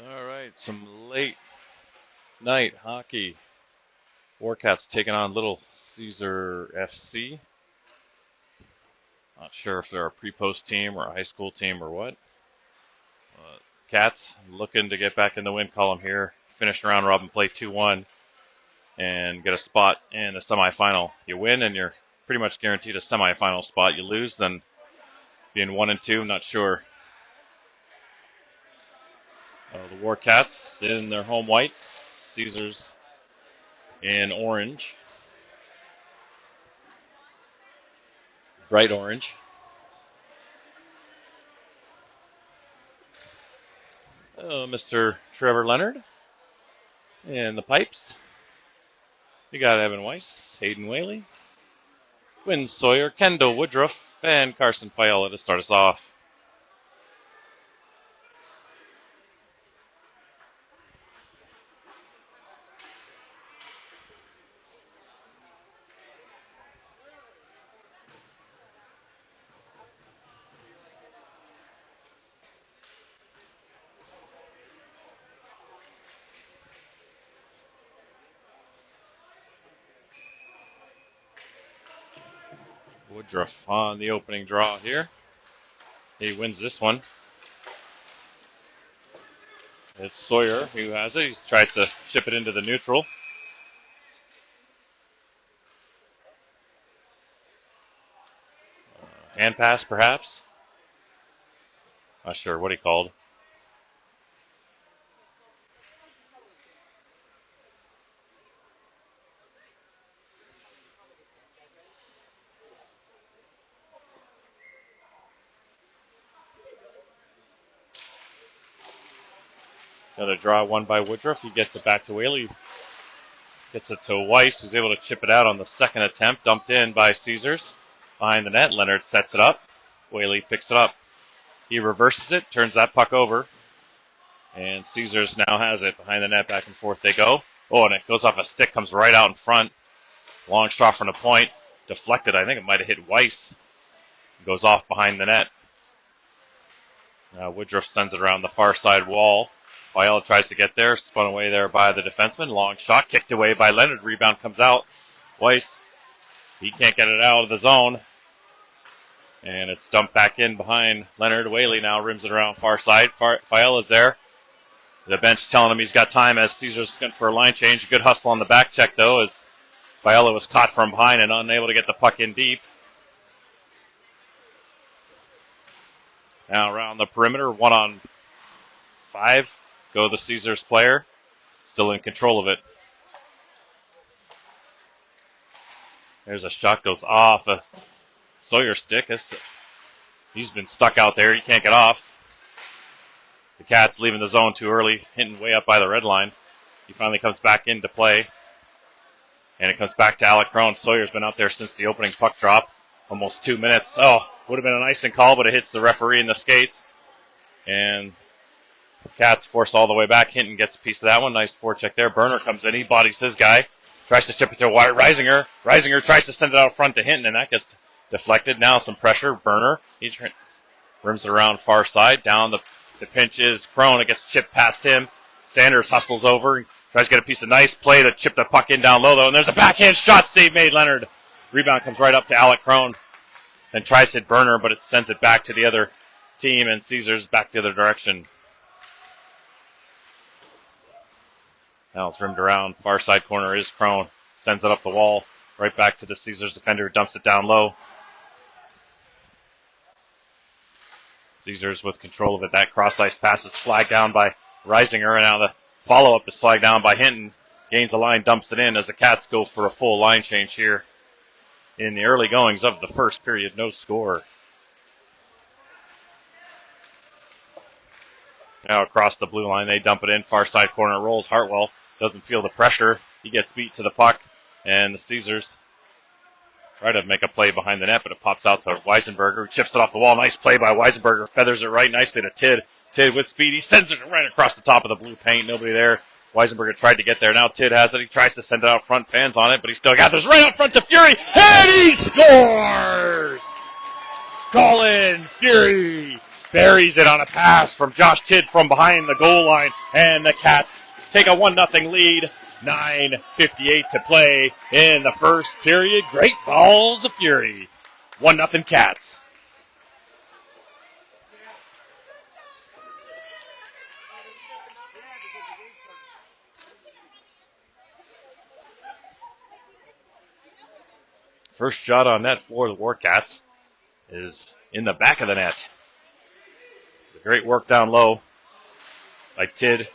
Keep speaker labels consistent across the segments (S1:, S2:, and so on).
S1: All right, some late night hockey. Warcats taking on Little Caesar FC. Not sure if they're a pre-post team or a high school team or what. Cats looking to get back in the win column here. Finish round robin play 2-1 and get a spot in the semifinal. You win and you're pretty much guaranteed a semifinal spot. You lose, then being 1 and 2, not sure. The Warcats in their home whites, Caesars in orange, bright orange. Mr. Trevor Leonard in the pipes. You got Evan Weiss, Hayden Whaley, Quinn Sawyer, Kendall Woodruff, and Carson Fiola to start us off. Woodruff on the opening draw here. He wins this one. It's Sawyer who has it. He tries to ship it into the neutral. Hand pass, perhaps. Not sure what he called. Another draw won by Woodruff. He gets it back to Whaley. Gets it to Weiss, who's able to chip it out on the second attempt. Dumped in by Caesars. Behind the net, Leonard sets it up. Whaley picks it up. He reverses it, turns that puck over. And Caesars now has it behind the net. Back and forth they go. Oh, and it goes off a stick, comes right out in front. Long shot from the point. Deflected. I think it might have hit Weiss. Goes off behind the net. Woodruff sends it around the far side wall. Fiola tries to get there, spun away there by the defenseman. Long shot, kicked away by Leonard. Rebound comes out. Weiss, he can't get it out of the zone. And it's dumped back in behind Leonard. Whaley now rims it around far side. Fiola's there. The bench telling him he's got time as Caesar's looking for a line change. Good hustle on the back check, though, as Fiola was caught from behind and unable to get the puck in deep. Now around the perimeter, 1-on-5. Go the Caesars player. Still in control of it. There's a shot, goes off a Sawyer stick. He's been stuck out there. He can't get off. The Cats leaving the zone too early, hitting way up by the red line. He finally comes back into play. And it comes back to Alec Crone. Sawyer's been out there since the opening puck drop. Almost 2 minutes. Oh, would have been an icing call, but it hits the referee in the skates. And Cats forced all the way back. Hinton gets a piece of that one. Nice forecheck there. Burner comes in. He bodies his guy. Tries to chip it to Reisinger. Reisinger tries to send it out front to Hinton, and that gets deflected. Now some pressure. Burner. He rims it around far side. Down the pinch is Crone. It gets chipped past him. Sanders hustles over. Tries to get a piece of nice play to chip the puck in down low, though. And there's a backhand shot save made, Leonard. Rebound comes right up to Alec Crone. And tries to hit Burner, but it sends it back to the other team, and Caesars back the other direction. Now it's rimmed around. Far side corner is Crone. Sends it up the wall. Right back to the Caesars defender. Dumps it down low. Caesars with control of it. That cross-ice pass is flagged down by Reisinger. And now the follow-up is flagged down by Hinton. Gains the line, dumps it in as the Cats go for a full line change here in the early goings of the first period. No score. Now across the blue line, they dump it in. Far side corner rolls. Hartwell doesn't feel the pressure. He gets beat to the puck. And the Caesars try to make a play behind the net, but it pops out to Weisenberger, who chips it off the wall. Nice play by Weisenberger. Feathers it right nicely to Tidd. Tidd with speed. He sends it right across the top of the blue paint. Nobody there. Weisenberger tried to get there. Now Tidd has it. He tries to send it out front. Fans on it, but he still gathers right out front to Fury. And he scores! Colin Fury buries it on a pass from Josh Kidd from behind the goal line, and the Cats take a 1-0 lead. 9:58 to play in the first period. Great balls of fury. 1-0 Cats. First shot on net for the Warcats is in the back of the net. Great work down low by Tidd.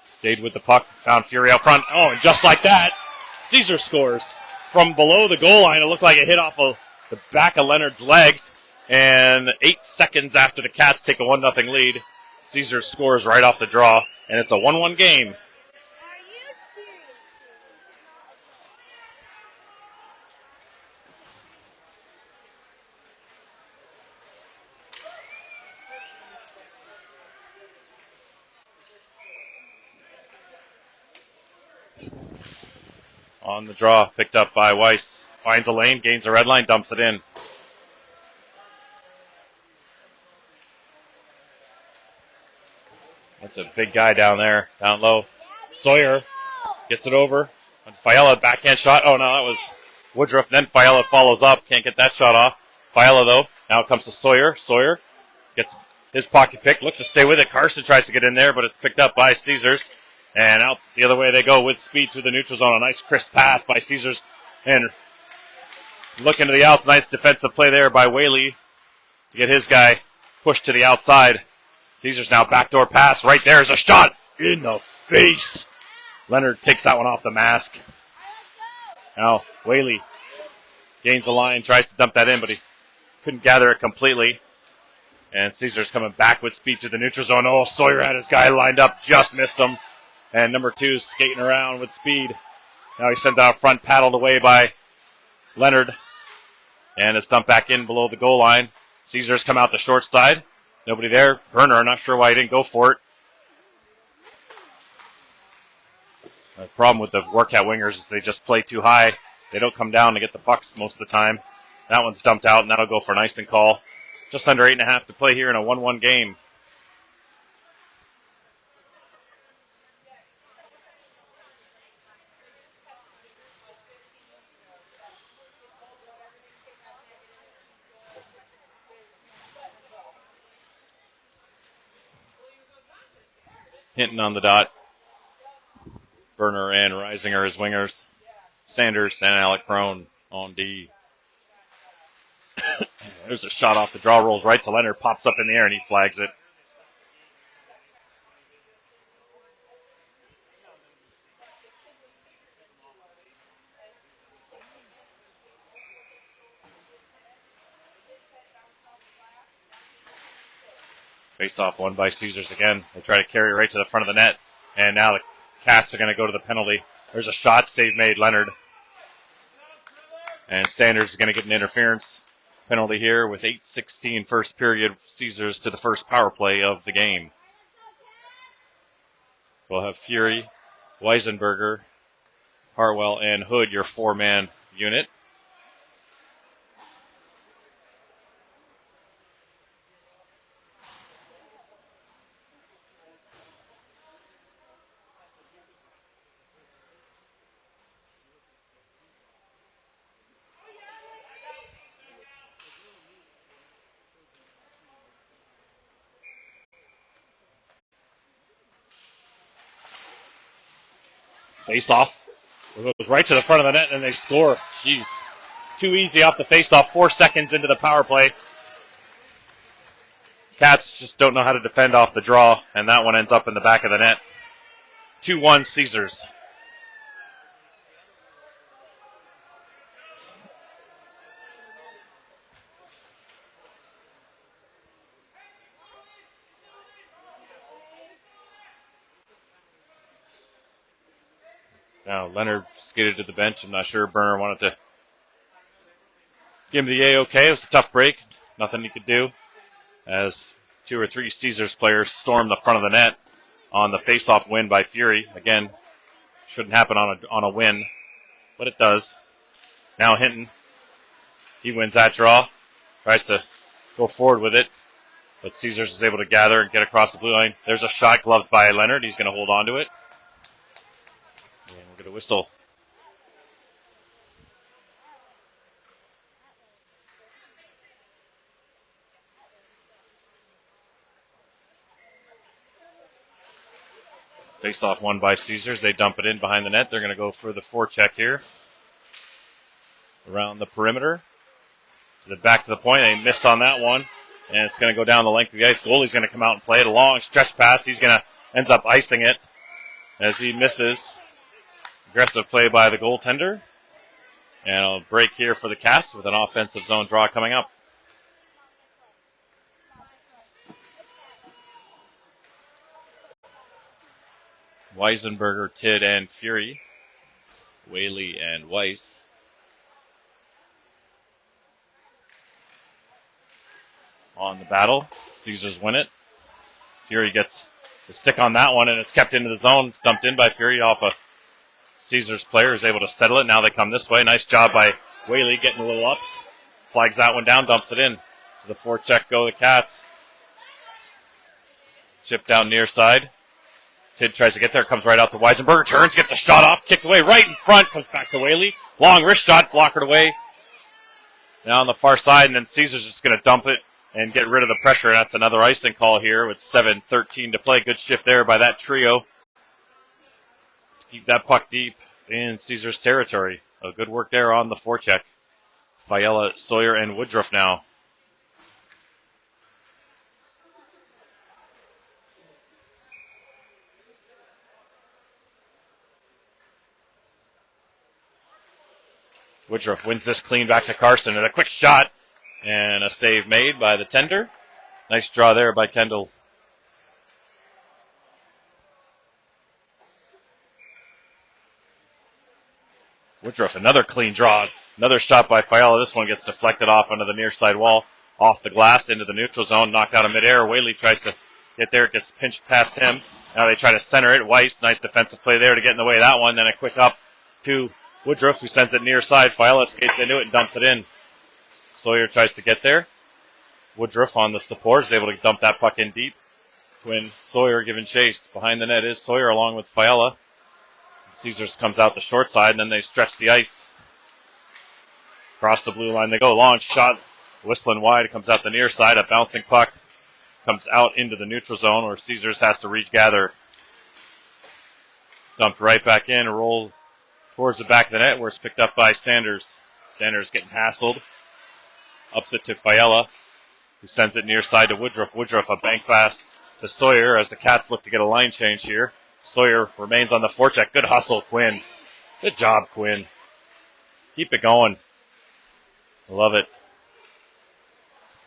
S1: Stayed with the puck, found Fury out front. Oh, and just like that, Caesar scores. From below the goal line, it looked like it hit off of the back of Leonard's legs. And 8 seconds after the Cats take a 1-0 lead, Caesar scores right off the draw. And it's a 1-1 game. On the draw, picked up by Weiss. Finds a lane, gains a red line, dumps it in. That's a big guy down there, down low. Sawyer gets it over. And Fiala, backhand shot. Oh, no, that was Woodruff. Then Fiala follows up. Can't get that shot off. Fiala, though, now it comes to Sawyer. Sawyer gets his pocket pick, looks to stay with it. Carson tries to get in there, but it's picked up by Caesars. And out the other way they go with speed through the neutral zone. A nice crisp pass by Caesars. And looking to the outs. Nice defensive play there by Whaley to get his guy pushed to the outside. Caesars now backdoor pass. Right there is a shot in the face. Leonard takes that one off the mask. Now Whaley gains the line, tries to dump that in, but he couldn't gather it completely. And Caesars coming back with speed to the neutral zone. Oh, Sawyer had his guy lined up, just missed him. And number 2 is skating around with speed. Now he's sent out front, paddled away by Leonard. And it's dumped back in below the goal line. Caesars come out the short side. Nobody there. Berner, not sure why he didn't go for it. The problem with the Warcat wingers is they just play too high. They don't come down to get the pucks most of the time. That one's dumped out, and that'll go for an icing call. Just under 8.5 to play here in a 1-1 game. Hinton on the dot. Berner and Reisinger as wingers. Sanders and Alec Crone on D. There's a shot off the draw, rolls right to Leonard, pops up in the air, and he flags it. Face off won by Caesars again. They try to carry it right to the front of the net. And now the Cats are going to go to the penalty. There's a shot save made, Leonard. And Sanders is going to get an interference penalty here with 8:16 first period. Caesars to the first power play of the game. We'll have Fury, Weisenberger, Hartwell, and Hood, your 4-man unit. Face-off. It goes right to the front of the net, and they score. Jeez. Too easy off the face-off. 4 seconds into the power play. Cats just don't know how to defend off the draw, and that one ends up in the back of the net. 2-1 Caesars. Now, Leonard skated to the bench. I'm not sure Berner wanted to give him the A-OK. It was a tough break. Nothing he could do. As 2 or 3 Caesars players stormed the front of the net on the face-off win by Fury. Again, shouldn't happen on a win, but it does. Now Hinton. He wins that draw. Tries to go forward with it. But Caesars is able to gather and get across the blue line. There's a shot gloved by Leonard. He's going to hold on to it. And we'll get a whistle. Face off won by Caesars. They dump it in behind the net. They're going to go for the forecheck here. Around the perimeter. Back to the point. They miss on that one. And it's going to go down the length of the ice. Goalie's going to come out and play it. A long stretch pass. He's going to ends up icing it as he misses. Aggressive play by the goaltender. And a break here for the Cats with an offensive zone draw coming up. Weisenberger, Tidd, and Fury. Whaley and Weiss. On the battle. Caesars win it. Fury gets the stick on that one, and it's kept into the zone. It's dumped in by Fury off a Caesars player, is able to settle it. Now they come this way. Nice job by Whaley getting a little ups. Flags that one down, dumps it in. To the forecheck go the Cats. Chip down near side. Tidd tries to get there, comes right out to Weisenberger, turns, gets the shot off, kicked away right in front, comes back to Whaley. Long wrist shot, blockered away. Now on the far side, and then Caesars just going to dump it and get rid of the pressure. That's another icing call here with 7:13 to play. Good shift there by that trio. Keep that puck deep in Caesars territory. Good work there on the forecheck. Fiala, Sawyer, and Woodruff now. Woodruff wins this clean back to Carson, and a quick shot and a save made by the tender. Nice draw there by Kendall. Woodruff, another clean draw. Another shot by Fiala. This one gets deflected off onto the near side wall. Off the glass into the neutral zone. Knocked out of midair. Whaley tries to get there. It gets pinched past him. Now they try to center it. Weiss, nice defensive play there to get in the way of that one. Then a quick up to Woodruff, who sends it near side. Fiala skates into it and dumps it in. Sawyer tries to get there. Woodruff on the support is able to dump that puck in deep. Quinn, Sawyer giving chase. Behind the net is Sawyer along with Fiala. Caesars comes out the short side, and then they stretch the ice. Across the blue line they go. Long shot, whistling wide. It comes out the near side. A bouncing puck comes out into the neutral zone where Caesars has to regather. Dumped right back in and rolled towards the back of the net where it's picked up by Sanders. Sanders getting hassled. Ups it to Fiala, who sends it near side to Woodruff. Woodruff a bank pass to Sawyer as the Cats look to get a line change here. Sawyer remains on the forecheck. Good hustle, Quinn. Good job, Quinn. Keep it going. Love it.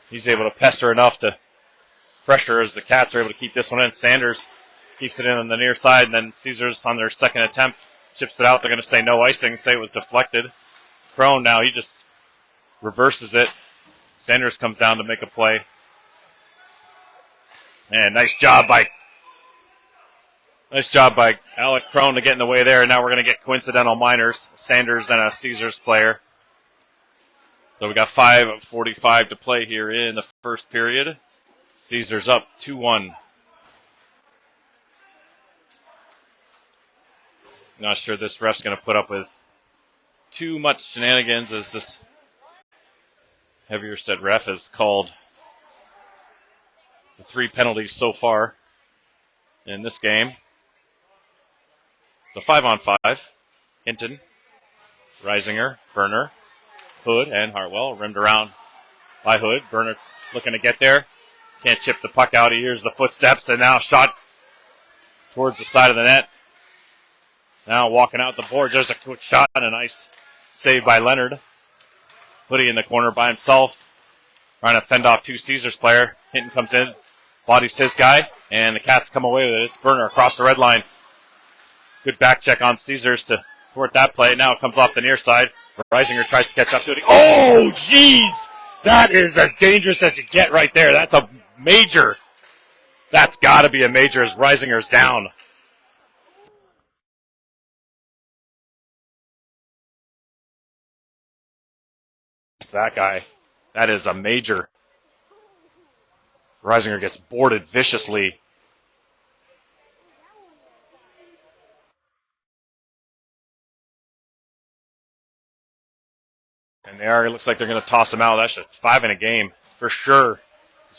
S1: He's able to pester enough to pressure as the Cats are able to keep this one in. Sanders keeps it in on the near side, and then Caesars on their second attempt chips it out. They're going to say no icing, say it was deflected. Crone now, he just reverses it. Sanders comes down to make a play. And nice job by Alec Crone to get in the way there. And now we're going to get coincidental minors. Sanders and a Caesars player. So we got 5:45 to play here in the first period. Caesars up 2-1. Not sure this ref's going to put up with too much shenanigans as this heavier set ref has called the 3 penalties so far in this game. So 5-on-5. Hinton, Reisinger, Berner, Hood, and Hartwell. Rimmed around by Hood. Berner looking to get there. Can't chip the puck out. He hears the footsteps and now shot towards the side of the net. Now walking out the board. There's a quick shot and a nice save by Leonard. Hoodie in the corner by himself. Trying to fend off 2 Caesars player. Hinton comes in. Bodies his guy. And the Cats come away with it. It's Berner across the red line. Good back check on Caesars to thwart that play. Now it comes off the near side. Reisinger tries to catch up to it. Oh, jeez! That is as dangerous as you get right there. That's a major. That's got to be a major as Reisinger's down. That guy. That is a major. Reisinger gets boarded viciously. And it looks like they're going to toss him out. That's just 5 in a game for sure.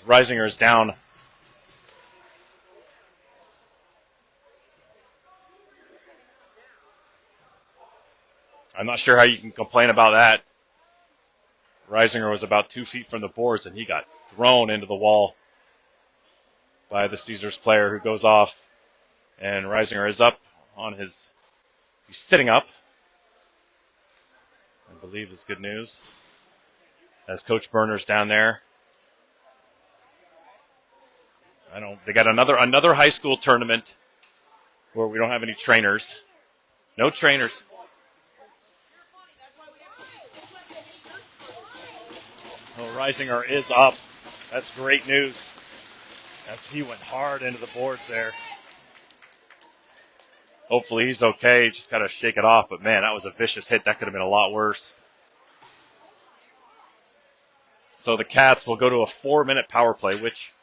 S1: Reisinger is down. I'm not sure how you can complain about that. Reisinger was about 2 feet from the boards, and he got thrown into the wall by the Caesars player who goes off. And Reisinger is up on his... He's sitting up, I believe is good news. As Coach Berner's down there. They got another high school tournament where we don't have any trainers. No trainers. Oh, Reisinger is up. That's great news. As he went hard into the boards there. Hopefully he's okay. Just got to shake it off. But, man, that was a vicious hit. That could have been a lot worse. So the Cats will go to a 4-minute power play, which,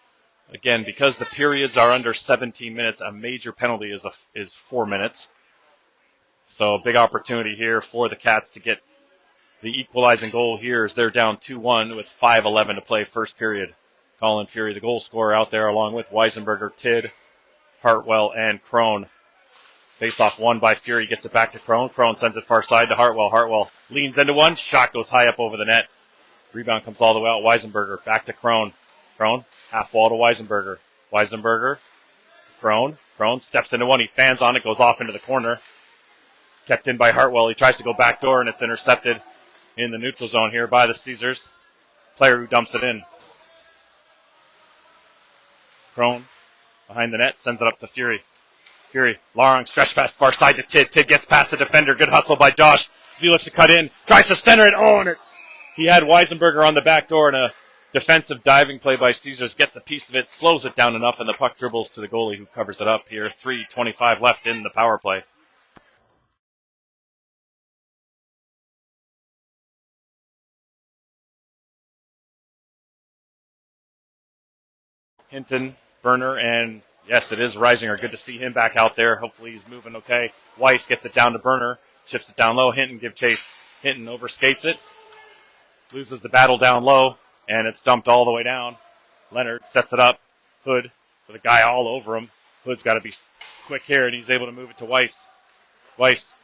S1: again, because the periods are under 17 minutes, a major penalty is 4 minutes. So a big opportunity here for the Cats to get the equalizing goal here as they're down 2-1 with 5:11 to play first period. Colin Fury, the goal scorer out there, along with Weisenberger, Tidd, Hartwell, and Crone. Face-off won by Fury, gets it back to Crone. Crone sends it far side to Hartwell. Hartwell leans into one. Shot goes high up over the net. Rebound comes all the way out. Weisenberger back to Crone. Crone, half wall to Weisenberger. Weisenberger, Crone. Crone steps into one. He fans on it, goes off into the corner. Kept in by Hartwell. He tries to go back door, and it's intercepted in the neutral zone here by the Caesars. Player who dumps it in. Crone behind the net, sends it up to Fury. Fury, long stretch pass far side to Tidd. Tidd gets past the defender. Good hustle by Josh. As he looks to cut in, tries to center it. Oh, and he had Weisenberger on the back door, and a defensive diving play by Caesars gets a piece of it, slows it down enough, and the puck dribbles to the goalie who covers it up here. 3:25 left in the power play. Hinton, Berner, and yes, it is Reisinger. Good to see him back out there. Hopefully he's moving okay. Weiss gets it down to Berner, chips it down low. Hinton give chase. Hinton overskates it, loses the battle down low, and it's dumped all the way down. Leonard sets it up. Hood with a guy all over him. Hood's got to be quick here, and he's able to move it to Weiss. Weiss,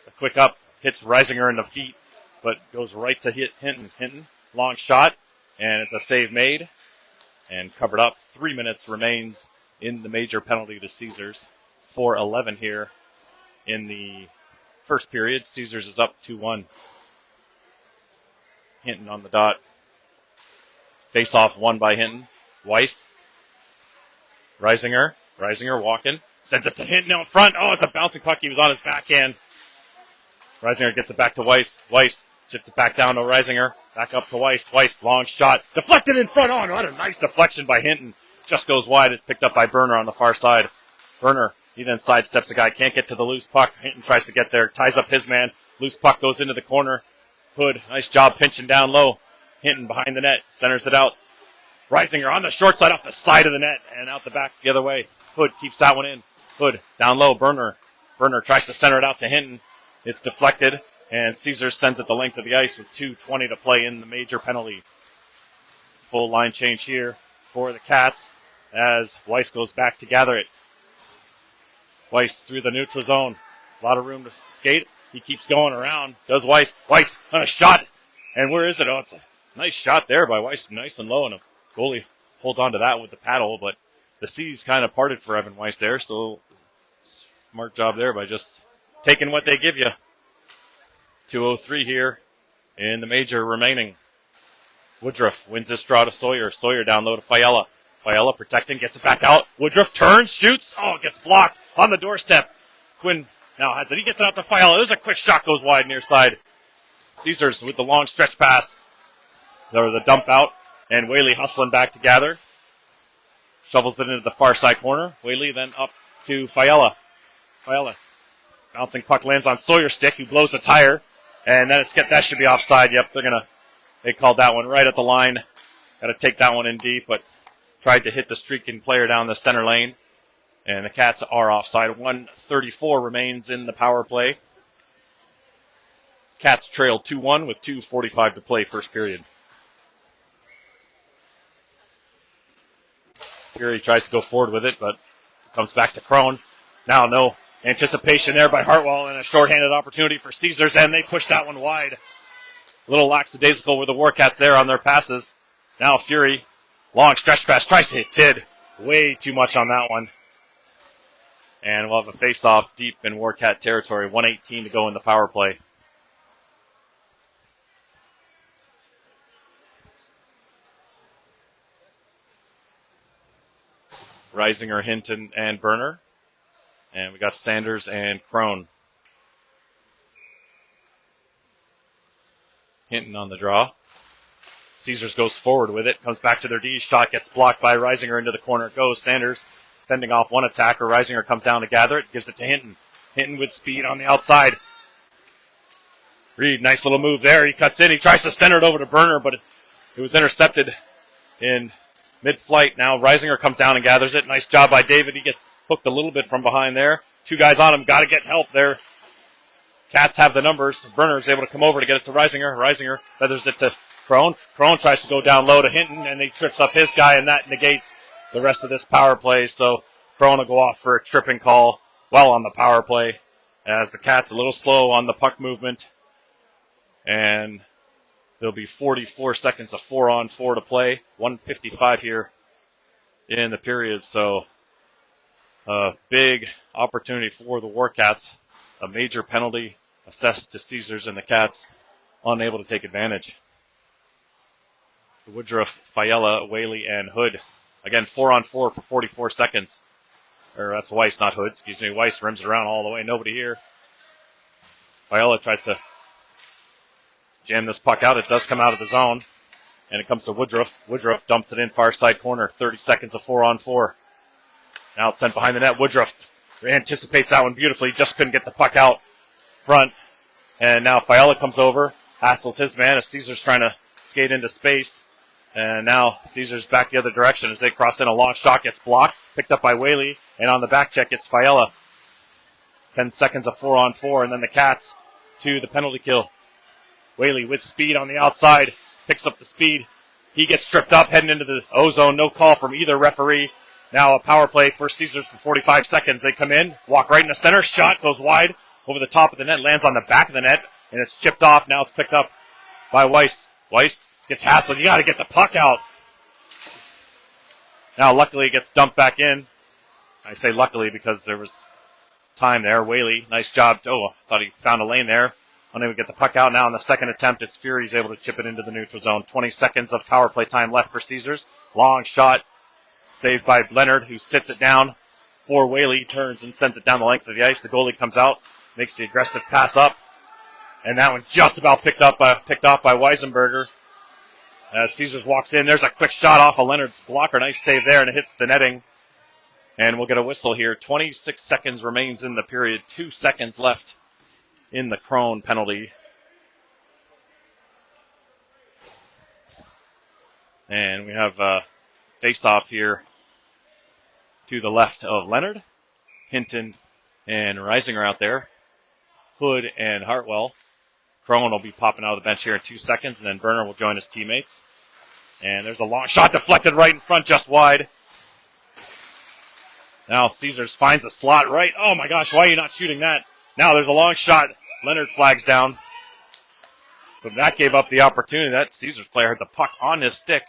S1: a quick up, hits Reisinger in the feet, but goes right to hit Hinton. Hinton, long shot, and it's a save made and covered up. 3 minutes remains in the major penalty to Caesars. 4:11 here in the first period. Caesars is up 2-1. Hinton on the dot. Face-off won by Hinton. Weiss. Reisinger. Reisinger walking. Sends it to Hinton out front. Oh, it's a bouncing puck. He was on his backhand. Reisinger gets it back to Weiss. Weiss chips it back down to Reisinger. Back up to Weiss. Weiss, long shot. Deflected in front. Oh, what a nice deflection by Hinton. Just goes wide. It's picked up by Berner on the far side. Berner, he then sidesteps a guy. Can't get to the loose puck. Hinton tries to get there. Ties up his man. Loose puck goes into the corner. Hood, nice job pinching down low. Hinton behind the net. Centers it out. Reisinger on the short side off the side of the net and out the back the other way. Hood keeps that one in. Hood down low. Berner. Berner tries to center it out to Hinton. It's deflected, and Caesars sends it the length of the ice with 2:20 to play in the major penalty. Full line change here for the Cats as Weiss goes back to gather it. Weiss through the neutral zone. A lot of room to skate. He keeps going around. Does Weiss. Weiss on a shot. And where is it? Oh, it's a nice shot there by Weiss. Nice and low, and a goalie holds on to that with the paddle, but the seas kind of parted for Evan Weiss there, so smart job there by just taking what they give you. 2:03 here in the major remaining. Woodruff wins this draw to Sawyer. Sawyer down low to Fiala. Fiala protecting, gets it back out. Woodruff turns, shoots. Oh, gets blocked on the doorstep. Quinn now has it. He gets it out to Fiala. There's a quick shot, goes wide near side. Caesars with the long stretch pass. There was a dump out, and Whaley hustling back to gather. Shovels it into the far side corner. Whaley then up to Fiala. Fiala. Bouncing puck lands on Sawyer's stick, who blows a tire. And then that should be offside. Yep, they called that one right at the line. Got to take that one in deep, but tried to hit the streaking player down the center lane. And the Cats are offside. 1:34 remains in the power play. Cats trail 2-1 with 2:45 to play first period. Fury tries to go forward with it, but comes back to Crone. Now no anticipation there by Hartwell, and a shorthanded opportunity for Caesars, and they push that one wide. A little lackadaisical with the Warcats there on their passes. Now Fury, long stretch pass, tries to hit Tidd. Way too much on that one. And we'll have a face-off deep in Warcat territory. 1:18 to go in the power play. Reisinger, Hinton, and Berner. And we got Sanders and Crone. Hinton on the draw. Caesars goes forward with it. Comes back to their D. Shot gets blocked by Reisinger into the corner. It goes. Sanders fending off one attacker. Reisinger comes down to gather it. Gives it to Hinton. Hinton with speed on the outside. Reed, nice little move there. He cuts in. He tries to center it over to Berner, but it was intercepted in mid-flight. Now Reisinger comes down and gathers it. Nice job by David. He gets hooked a little bit from behind there. Two guys on him. Got to get help there. Cats have the numbers. Berner is able to come over to get it to Reisinger. Reisinger feathers it to Crone. Crone tries to go down low to Hinton, and he trips up his guy, and that negates the rest of this power play. So Crone will go off for a tripping call well on the power play, as the Cats a little slow on the puck movement. And there'll be 44 seconds of 4-on-4 to play. 1:55 here in the period. So a big opportunity for the Warcats. A major penalty assessed to Caesars, and the Cats unable to take advantage. Woodruff, Fiala, Whaley, and Hood. Again, 4-on-4 for 44 seconds. Or that's Weiss, not Hood. Excuse me. Weiss rims it around all the way. Nobody here. Fiala tries to jam this puck out. It does come out of the zone. And it comes to Woodruff. Woodruff dumps it in far side corner. 30 seconds of 4-on-4. Now it's sent behind the net. Woodruff anticipates that one beautifully. Just couldn't get the puck out front. And now Fiala comes over. Hassles his man as Caesar's trying to skate into space. And now Caesar's back the other direction as they cross in. A long shot gets blocked. Picked up by Whaley. And on the back check, it's Fiala. 10 seconds of 4-on-4. And then the Cats to the penalty kill. Whaley with speed on the outside. Picks up the speed. He gets stripped up heading into the O-zone. No call from either referee. Now a power play for Caesars for 45 seconds. They come in. Walk right in the center. Shot goes wide over the top of the net. Lands on the back of the net. And it's chipped off. Now it's picked up by Weiss. Weiss gets hassled. You got to get the puck out. Now, luckily, it gets dumped back in. I say luckily because there was time there. Whaley, nice job. Oh, I thought he found a lane there. Unable to get the puck out. Now, on the second attempt, it's Fury's able to chip it into the neutral zone. 20 seconds of power play time left for Caesars. Long shot. Saved by Leonard, who sits it down for Whaley. Turns and sends it down the length of the ice. The goalie comes out. Makes the aggressive pass up. And that one just about picked off by Weisenberger. As Caesars walks in, there's a quick shot off of Leonard's blocker. Nice save there, and it hits the netting. And we'll get a whistle here. 26 seconds remains in the period. 2 seconds left in the Crone penalty. And we have a face-off here to the left of Leonard. Hinton and Reisinger out there. Hood and Hartwell. Crone will be popping out of the bench here in 2 seconds, and then Berner will join his teammates. And there's a long shot deflected right in front, just wide. Now Caesars finds a slot right. Oh my gosh, why are you not shooting that? Now there's a long shot. Leonard flags down. But that gave up the opportunity. That Caesars player had the puck on his stick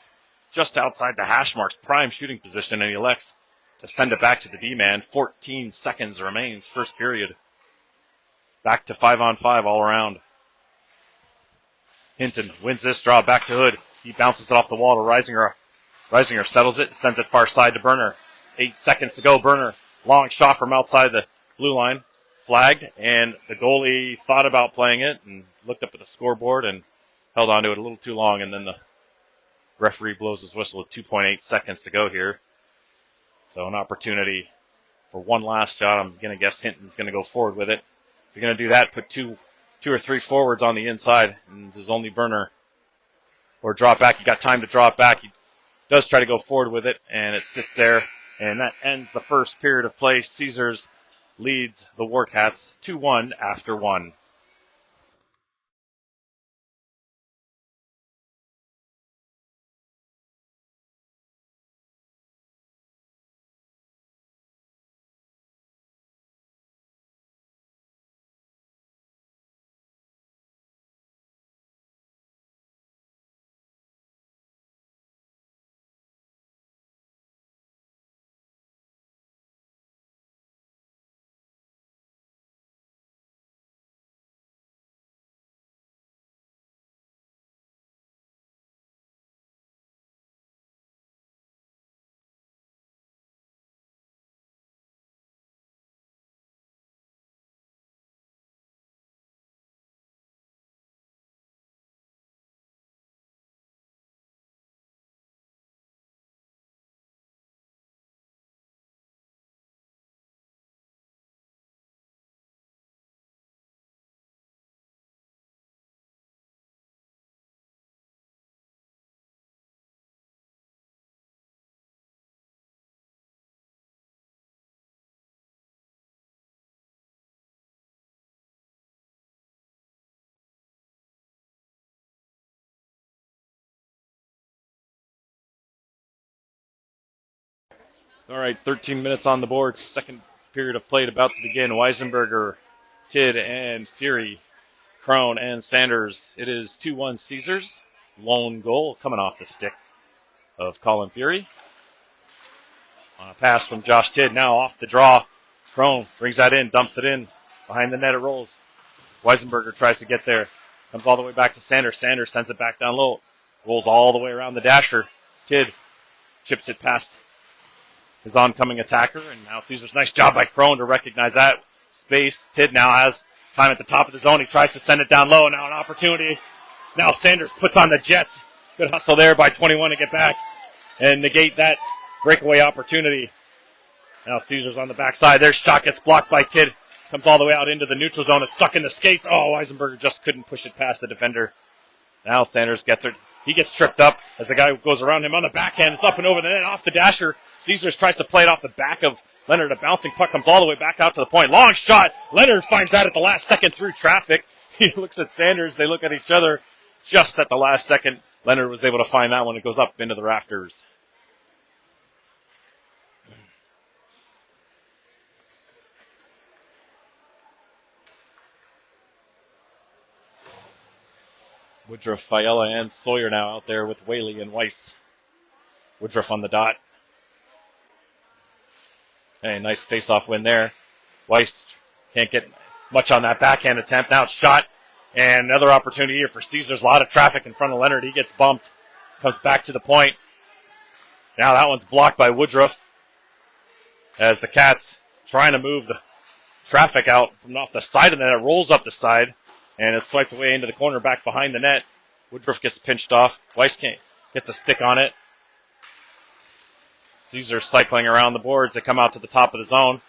S1: just outside the hash marks, prime shooting position, and he elects to send it back to the D-man. 14 seconds remains, first period. Back to 5-on-5 all around. Hinton wins this draw back to Hood. He bounces it off the wall to Reisinger. Reisinger settles it, sends it far side to Berner. 8 seconds to go. Berner, long shot from outside the blue line. Flagged, and the goalie thought about playing it and looked up at the scoreboard and held on to it a little too long, and then the referee blows his whistle with 2.8 seconds to go here. So an opportunity for one last shot. I'm going to guess Hinton's going to go forward with it. If you're going to do that, put two or three forwards on the inside, and there's only Berner. Or draw it back. You got time to draw it back. You does try to go forward with it, and it sits there, and that ends the first period of play. Caesars leads the Warcats 2-1 after 1. All right, 13 minutes on the board. Second period of play about to begin. Weisenberger, Tidd, and Fury, Crone, and Sanders. It is 2-1 Caesars. Lone goal coming off the stick of Colin Fury. On a pass from Josh Tidd, now off the draw. Crone brings that in, dumps it in. Behind the net it rolls. Weisenberger tries to get there. Comes all the way back to Sanders. Sanders sends it back down low. Rolls all the way around the dasher. Tidd chips it past his oncoming attacker, and now Caesar's nice job by Crone to recognize that space. Tidd now has time at the top of the zone. He tries to send it down low. Now an opportunity. Now Sanders puts on the Jets. Good hustle there by 21 to get back and negate that breakaway opportunity. Now Caesar's on the backside. Their shot gets blocked by Tidd. Comes all the way out into the neutral zone. It's stuck in the skates. Oh, Weisenberger just couldn't push it past the defender. Now Sanders gets it. He gets tripped up as the guy goes around him on the backhand. It's up and over the net, off the dasher. Caesars tries to play it off the back of Leonard. A bouncing puck comes all the way back out to the point. Long shot. Leonard finds that at the last second through traffic. He looks at Sanders. They look at each other just at the last second. Leonard was able to find that one. It goes up into the rafters. Woodruff, Fiala, and Sawyer now out there with Whaley and Weiss. Woodruff on the dot. Hey, nice face-off win there. Weiss can't get much on that backhand attempt. Now it's shot. And another opportunity here for Caesars. A lot of traffic in front of Leonard. He gets bumped. Comes back to the point. Now that one's blocked by Woodruff. As the Cats trying to move the traffic out from off the side of the net. It rolls up the side. And it's swiped away into the corner back behind the net. Woodruff gets pinched off. Weiss gets a stick on it. Caesar cycling around the boards. They come out to the top of the zone.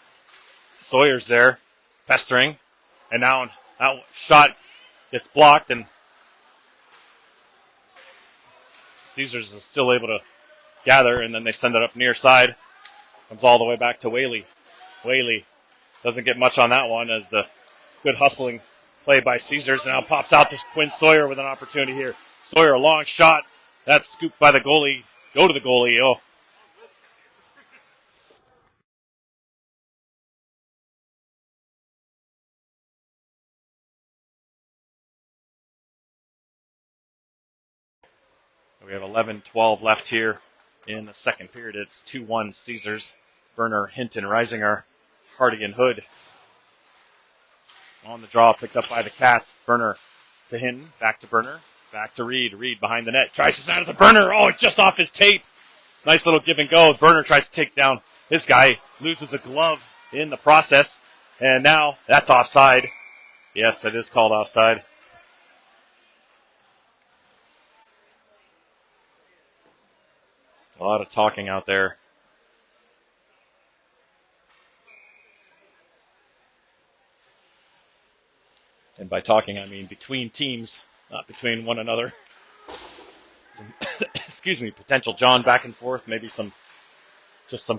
S1: Sawyer's there, pestering. And now that shot gets blocked, and Caesars is still able to gather, and then they send it up near side. Comes all the way back to Whaley. Whaley doesn't get much on that one as the good hustling play by Caesars. Now pops out to Quinn Sawyer with an opportunity here. Sawyer, a long shot. That's scooped by the goalie. Go to the goalie. Oh. We have 11-12 left here in the second period. It's 2-1 Caesars. Burner, Hinton, Reisinger, Hardy, and Hood. On the draw, picked up by the Cats. Burner to Hinton, back to Burner, back to Reed. Reed behind the net, tries to send it to Burner. Oh, just off his tape. Nice little give and go. Burner tries to take down this guy, loses a glove in the process, and now that's offside. Yes, that is called offside. A lot of talking out there. And by talking, I mean between teams, not between one another. some excuse me, potential John back and forth, maybe some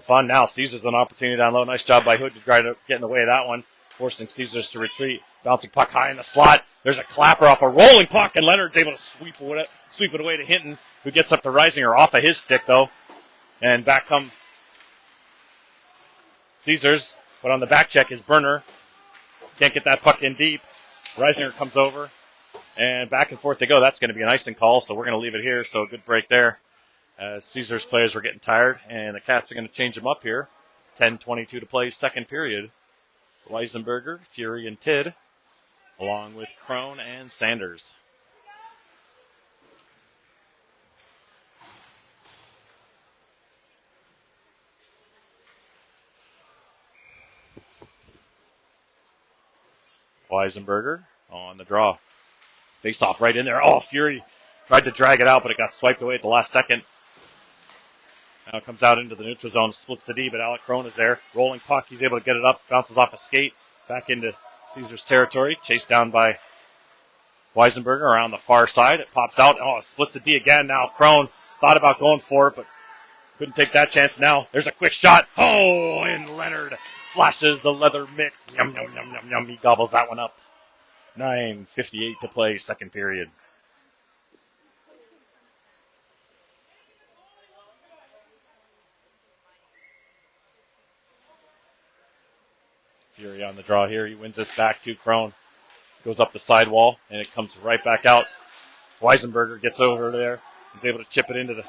S1: fun. Now Caesars an opportunity down low. Nice job by Hood to try to get in the way of that one, forcing Caesars to retreat. Bouncing puck high in the slot. There's a clapper off a rolling puck, and Leonard's able to sweep it away to Hinton, who gets up to Reisinger off of his stick, though. And back come Caesars, but on the back check is Burner. Can't get that puck in deep. Reisinger comes over, and back and forth they go. That's going to be an icing call, so we're going to leave it here. So a good break there. As Caesars players were getting tired, and the Cats are going to change them up here. 10:22 to play, second period. Weisenberger, Fury, and Tidd, along with Crone and Sanders. Weisenberger on the draw. Face off right in there. Oh, Fury tried to drag it out, but it got swiped away at the last second. Now it comes out into the neutral zone, splits the D, but Alec Crone is there. Rolling puck, he's able to get it up, bounces off a skate, back into Caesars territory, chased down by Weisenberger around the far side. It pops out. Oh, it splits the D again. Now Crone thought about going for it, but couldn't take that chance. Now there's a quick shot. Oh, and Leonard flashes the leather mitt. Yum, yum, yum, yum, yum. He gobbles that one up. 9:58 to play, second period. Fury on the draw here. He wins this back to Crone. Goes up the sidewall, and it comes right back out. Weisenberger gets over there. He's able to chip it into the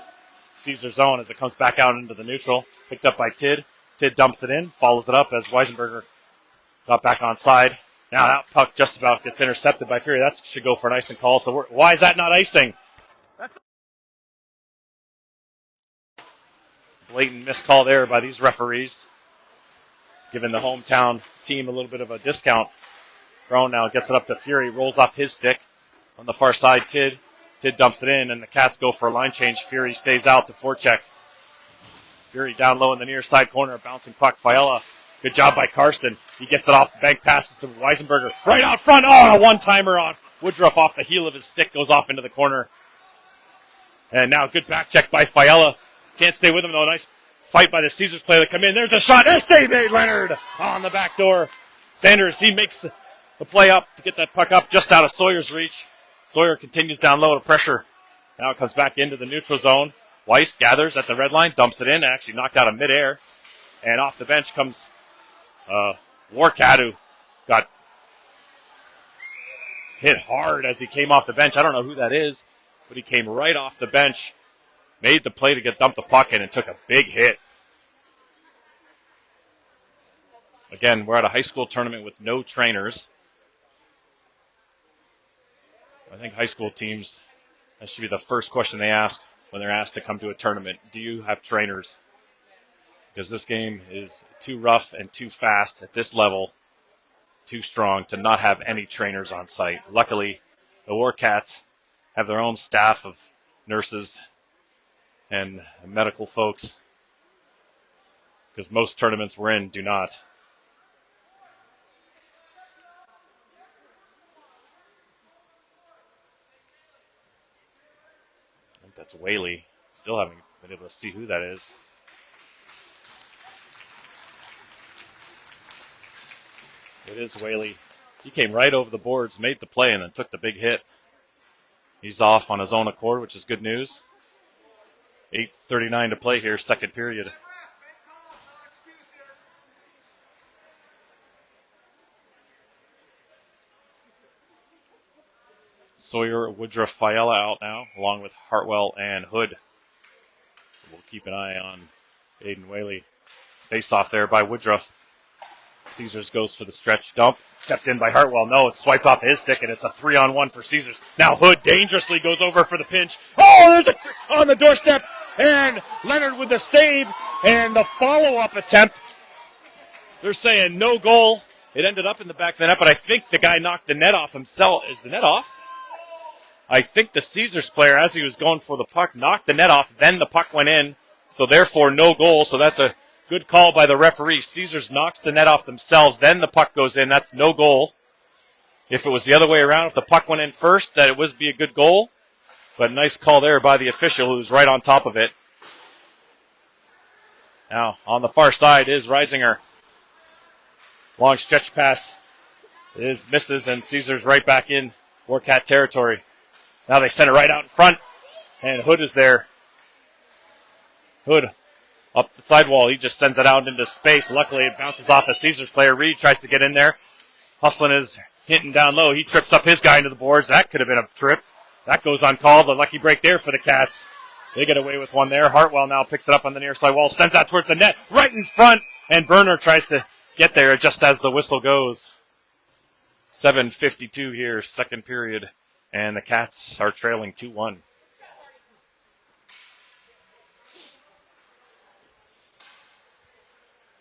S1: Caesar zone as it comes back out into the neutral. Picked up by Tidd. Tidd dumps it in, follows it up as Weisenberger got back on side. Now that puck just about gets intercepted by Fury. That should go for an icing call. So why is that not icing? Blatant missed call there by these referees, giving the hometown team a little bit of a discount. Crone now gets it up to Fury, rolls off his stick. On the far side, Tidd. Tidd dumps it in, and the Cats go for a line change. Fury stays out to forecheck. Fury down low in the near side corner, bouncing puck. Fiala, good job by Karsten. He gets it off, bank passes to Weisenberger. Right out front, oh, a one-timer on Woodruff off the heel of his stick, goes off into the corner. And now good back check by Fiala. Can't stay with him, though. Nice fight by the Caesars player to come in. There's a shot. Esteve Leonard on the back door. Sanders, he makes the play up to get that puck up just out of Sawyer's reach. Sawyer continues down low to pressure. Now it comes back into the neutral zone. Weiss gathers at the red line, dumps it in, actually knocked out of midair. And off the bench comes Warcat, who got hit hard as he came off the bench. I don't know who that is, but he came right off the bench, made the play to get dumped the puck in, and took a big hit. Again, we're at a high school tournament with no trainers. I think high school teams, that should be the first question they ask when they're asked to come to a tournament. Do you have trainers? Because this game is too rough and too fast at this level, too strong to not have any trainers on site. Luckily, the Warcats have their own staff of nurses and medical folks, because most tournaments we're in do not. I think that's Whaley. Still haven't been able to see who that is. It is Whaley. He came right over the boards, made the play, and then took the big hit. He's off on his own accord, which is good news. 8:39 to play here, second period. Sawyer, Woodruff, Fiala out now, along with Hartwell and Hood. We'll keep an eye on Aiden Whaley. Face off there by Woodruff. Caesars goes for the stretch dump. Stepped in by Hartwell. No, it's swiped off his stick, and it's a 3-on-1 for Caesars. Now Hood dangerously goes over for the pinch. Oh, there's on the doorstep. And Leonard with the save and the follow-up attempt. They're saying no goal. It ended up in the back of the net, but I think the guy knocked the net off himself. Is the net off? I think the Caesars player, as he was going for the puck, knocked the net off. Then the puck went in, so therefore no goal. So that's a good call by the referee. Caesars knocks the net off themselves, then the puck goes in. That's no goal. If it was the other way around, if the puck went in first, that it would be a good goal. But nice call there by the official who's right on top of it. Now, on the far side is Reisinger. Long stretch pass misses, and Caesars right back in Warcat territory. Now they send it right out in front, and Hood is there. Hood up the sidewall. He just sends it out into space. Luckily, it bounces off a Caesars player. Reed tries to get in there. Hustling is hitting down low. He trips up his guy into the boards. That could have been a trip. That goes uncalled. A lucky break there for the Cats. They get away with one there. Hartwell now picks it up on the near side wall, sends that towards the net, right in front, and Berner tries to get there just as the whistle goes. 7:52 here, second period, and the Cats are trailing 2-1.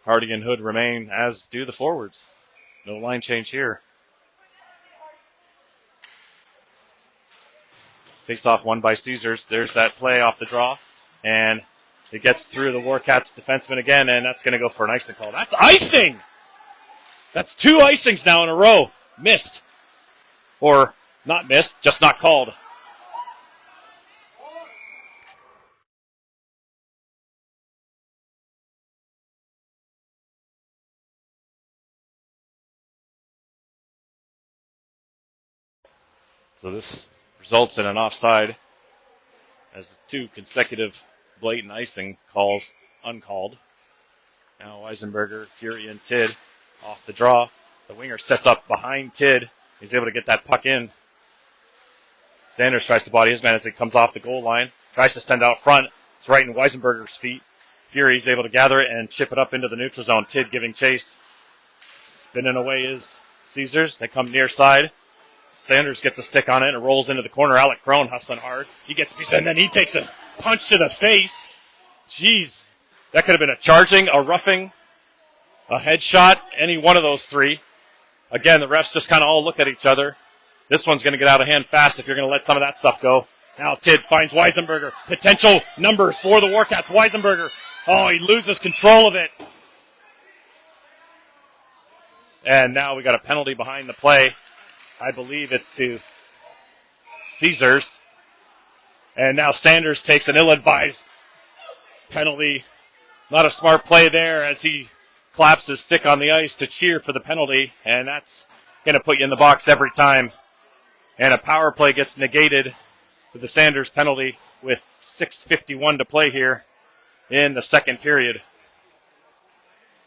S1: Hardy and Hood remain, as do the forwards. No line change here. Face-off won by Caesars. There's that play off the draw. And it gets through the Warcats defenseman again, and that's going to go for an icing call. That's icing! That's 2 icings now in a row. Missed. Or not missed, just not called. So this results in an offside as 2 consecutive blatant icing calls uncalled. Now Weisenberger, Fury, and Tidd off the draw. The winger sets up behind Tidd. He's able to get that puck in. Sanders tries to body his man as he comes off the goal line. Tries to stand out front. It's right in Weisenberger's feet. Fury's able to gather it and chip it up into the neutral zone. Tidd giving chase. Spinning away is Caesars. They come near side. Sanders gets a stick on it and rolls into the corner. Alec Crone hustling hard. He gets a piece and then he takes a punch to the face. Jeez. That could have been a charging, a roughing, a headshot, any one of those 3. Again, the refs just kind of all look at each other. This one's going to get out of hand fast if you're going to let some of that stuff go. Now Tidd finds Weisenberger. Potential numbers for the Warcats. Weisenberger. Oh, he loses control of it. And now we got a penalty behind the play. I believe it's to Caesars. And now Sanders takes an ill-advised penalty. Not a smart play there as he claps his stick on the ice to cheer for the penalty. And that's going to put you in the box every time. And a power play gets negated for the Sanders penalty with 6:51 to play here in the second period.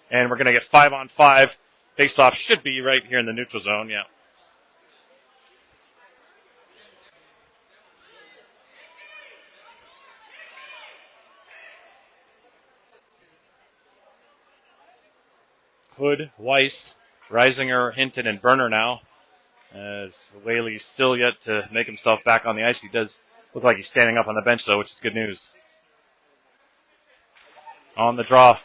S1: And we're going to get 5-on-5. Face-off should be right here in the neutral zone, yeah. Hood, Weiss, Reisinger, Hinton, and Berner now. As Whaley's still yet to make himself back on the ice. He does look like he's standing up on the bench, though, which is good news. On the draw,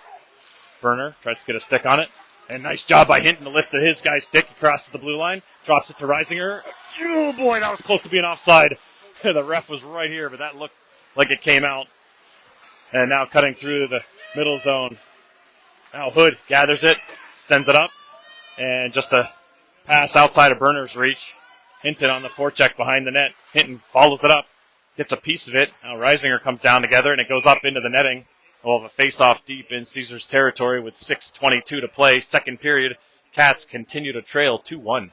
S1: Berner tries to get a stick on it. And nice job by Hinton to lift his guy's stick across the blue line. Drops it to Reisinger. Oh, boy, that was close to being offside. The ref was right here, but that looked like it came out. And now cutting through the middle zone. Now Hood gathers it, sends it up, and just a pass outside of Berner's reach. Hinton on the forecheck behind the net. Hinton follows it up, gets a piece of it. Now Reisinger comes down together, and it goes up into the netting. We'll have a face-off deep in Caesars territory with 6:22 to play. Second period, Cats continue to trail 2-1.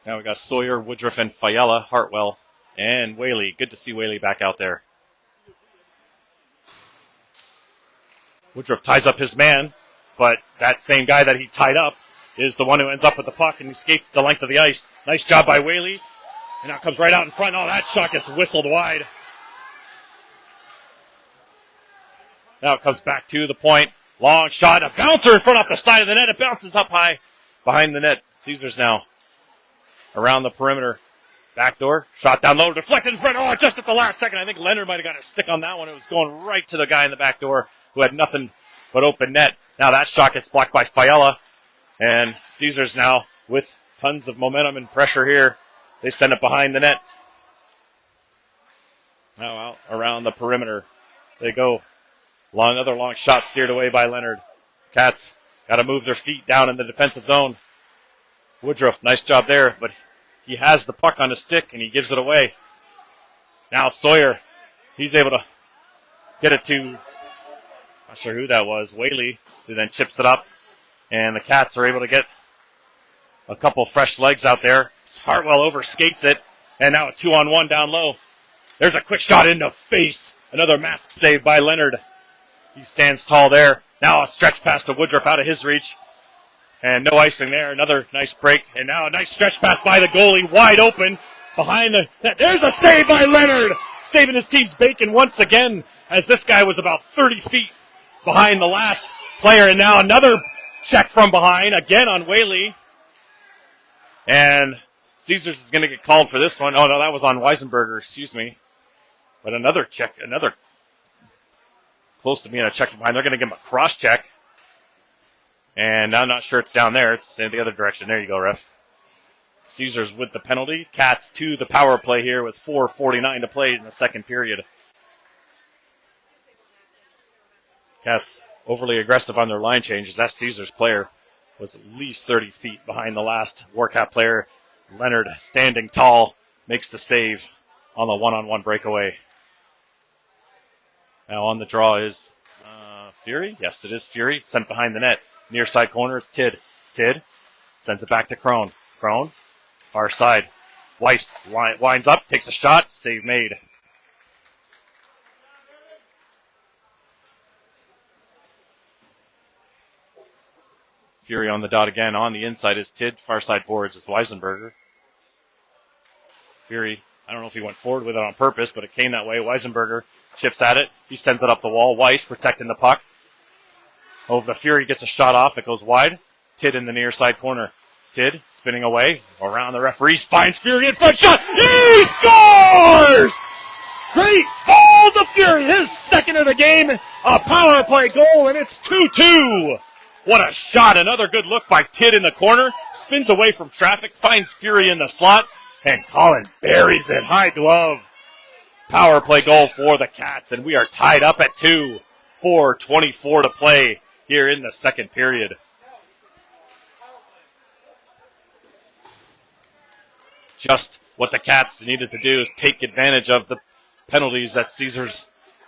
S1: Now we got Sawyer, Woodruff, and Fiala, Hartwell, and Whaley. Good to see Whaley back out there. Woodruff ties up his man, but that same guy that he tied up is the one who ends up with the puck, and he skates the length of the ice. Nice job by Whaley. And now comes right out in front. Oh, that shot gets whistled wide. Now it comes back to the point. Long shot, a bouncer in front off the side of the net. It bounces up high behind the net. Caesars now around the perimeter. Backdoor, shot down low, deflected in front. Oh, just at the last second. I think Leonard might have got a stick on that one. It was going right to the guy in the back door who had nothing but open net. Now that shot gets blocked by Fiala. And Caesars now with tons of momentum and pressure here. They send it behind the net. Now out around the perimeter they go. Another long shot steered away by Leonard. Cats got to move their feet down in the defensive zone. Woodruff, nice job there, but he has the puck on his stick and he gives it away. Now Sawyer, he's able to get it to, not sure who that was, Whaley, who then chips it up. And the Cats are able to get a couple fresh legs out there. Hartwell overskates it, and now a 2-on-1 down low. There's a quick shot in the face. Another mask save by Leonard. He stands tall there. Now a stretch pass to Woodruff out of his reach. And no icing there. Another nice break. And now a nice stretch pass by the goalie. Wide open behind the net. There's a save by Leonard. Saving his team's bacon once again, as this guy was about 30 feet behind the last player. And now another check from behind, again on Whaley. And Caesars is going to get called for this one. Oh, no, that was on Weisenberger, excuse me. But another check, another close to being a check from behind. They're going to give him a cross check. And I'm not sure it's down there. It's in the other direction. There you go, ref. Caesars with the penalty. Cats to the power play here with 4:49 to play in the second period. Cats overly aggressive on their line changes. That Caesars player was at least 30 feet behind the last Warcat player. Leonard, standing tall, makes the save on the one-on-one breakaway. Now on the draw is Fury. Yes, it is Fury. Sent behind the net. Near side corner is Tid. Tid sends it back to Crone. Crone, far side. Weiss winds up, takes a shot. Save made. Fury on the dot again. On the inside is Tid. Far side boards is Weisenberger. Fury, I don't know if he went forward with it on purpose, but it came that way. Weisenberger chips at it. He sends it up the wall. Weiss protecting the puck. Over to Fury, gets a shot off. It goes wide. Tid in the near side corner. Tid spinning away. Around the referee. Finds Fury in front. Shot. He scores! Great ball to Fury. His second of the game. A power play goal, and it's 2-2. What a shot. Another good look by Tid in the corner. Spins away from traffic. Finds Fury in the slot. And Colin buries it. High glove. Power play goal for the Cats. And we are tied up at 2. 4:24 to play here in the second period. Just what the Cats needed to do is take advantage of the penalties that Caesars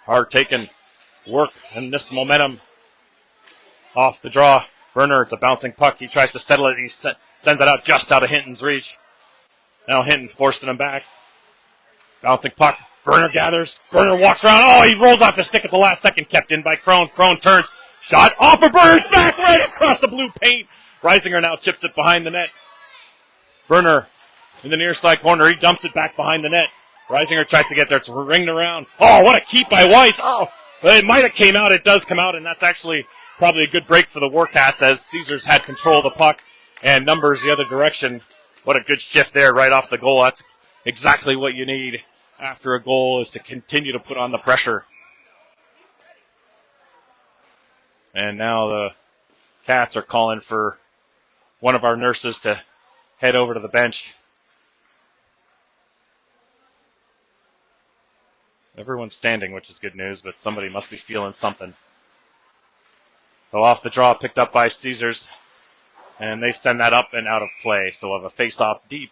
S1: are taking. Work and this momentum. Off the draw. Berner, it's a bouncing puck. He tries to settle it. He sends it out just out of Hinton's reach. Now Hinton forcing him back. Bouncing puck. Berner gathers. Berner walks around. Oh, he rolls off the stick at the last second. Kept in by Crone. Crone turns. Shot off of Berner's back right across the blue paint. Reisinger now chips it behind the net. Berner in the near side corner. He dumps it back behind the net. Reisinger tries to get there. It's ringed around. Oh, what a keep by Weiss. Oh, it might have came out. It does come out, and that's actually probably a good break for the Warcats as Caesars had control of the puck and numbers the other direction. What a good shift there right off the goal. That's exactly what you need after a goal, is to continue to put on the pressure. And now the Cats are calling for one of our nurses to head over to the bench. Everyone's standing, which is good news, but somebody must be feeling something. So off the draw, picked up by Caesars. And they send that up and out of play. So we'll have a face-off deep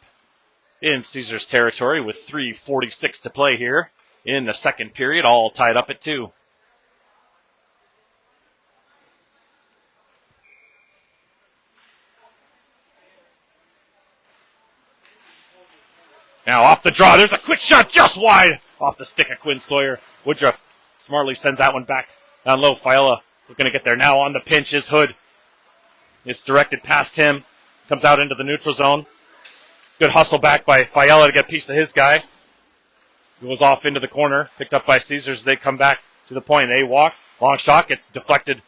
S1: in Caesars territory with 3:46 to play here in the second period, all tied up at 2. Now off the draw, there's a quick shot just wide off the stick of Quinn Sawyer. Woodruff smartly sends that one back down low. Fiala looking to get there now on the pinch is Hood. It's directed past him. Comes out into the neutral zone. Good hustle back by Fiala to get a piece of his guy. Goes off into the corner. Picked up by Caesars. They come back to the point. They walk. Long shot gets deflected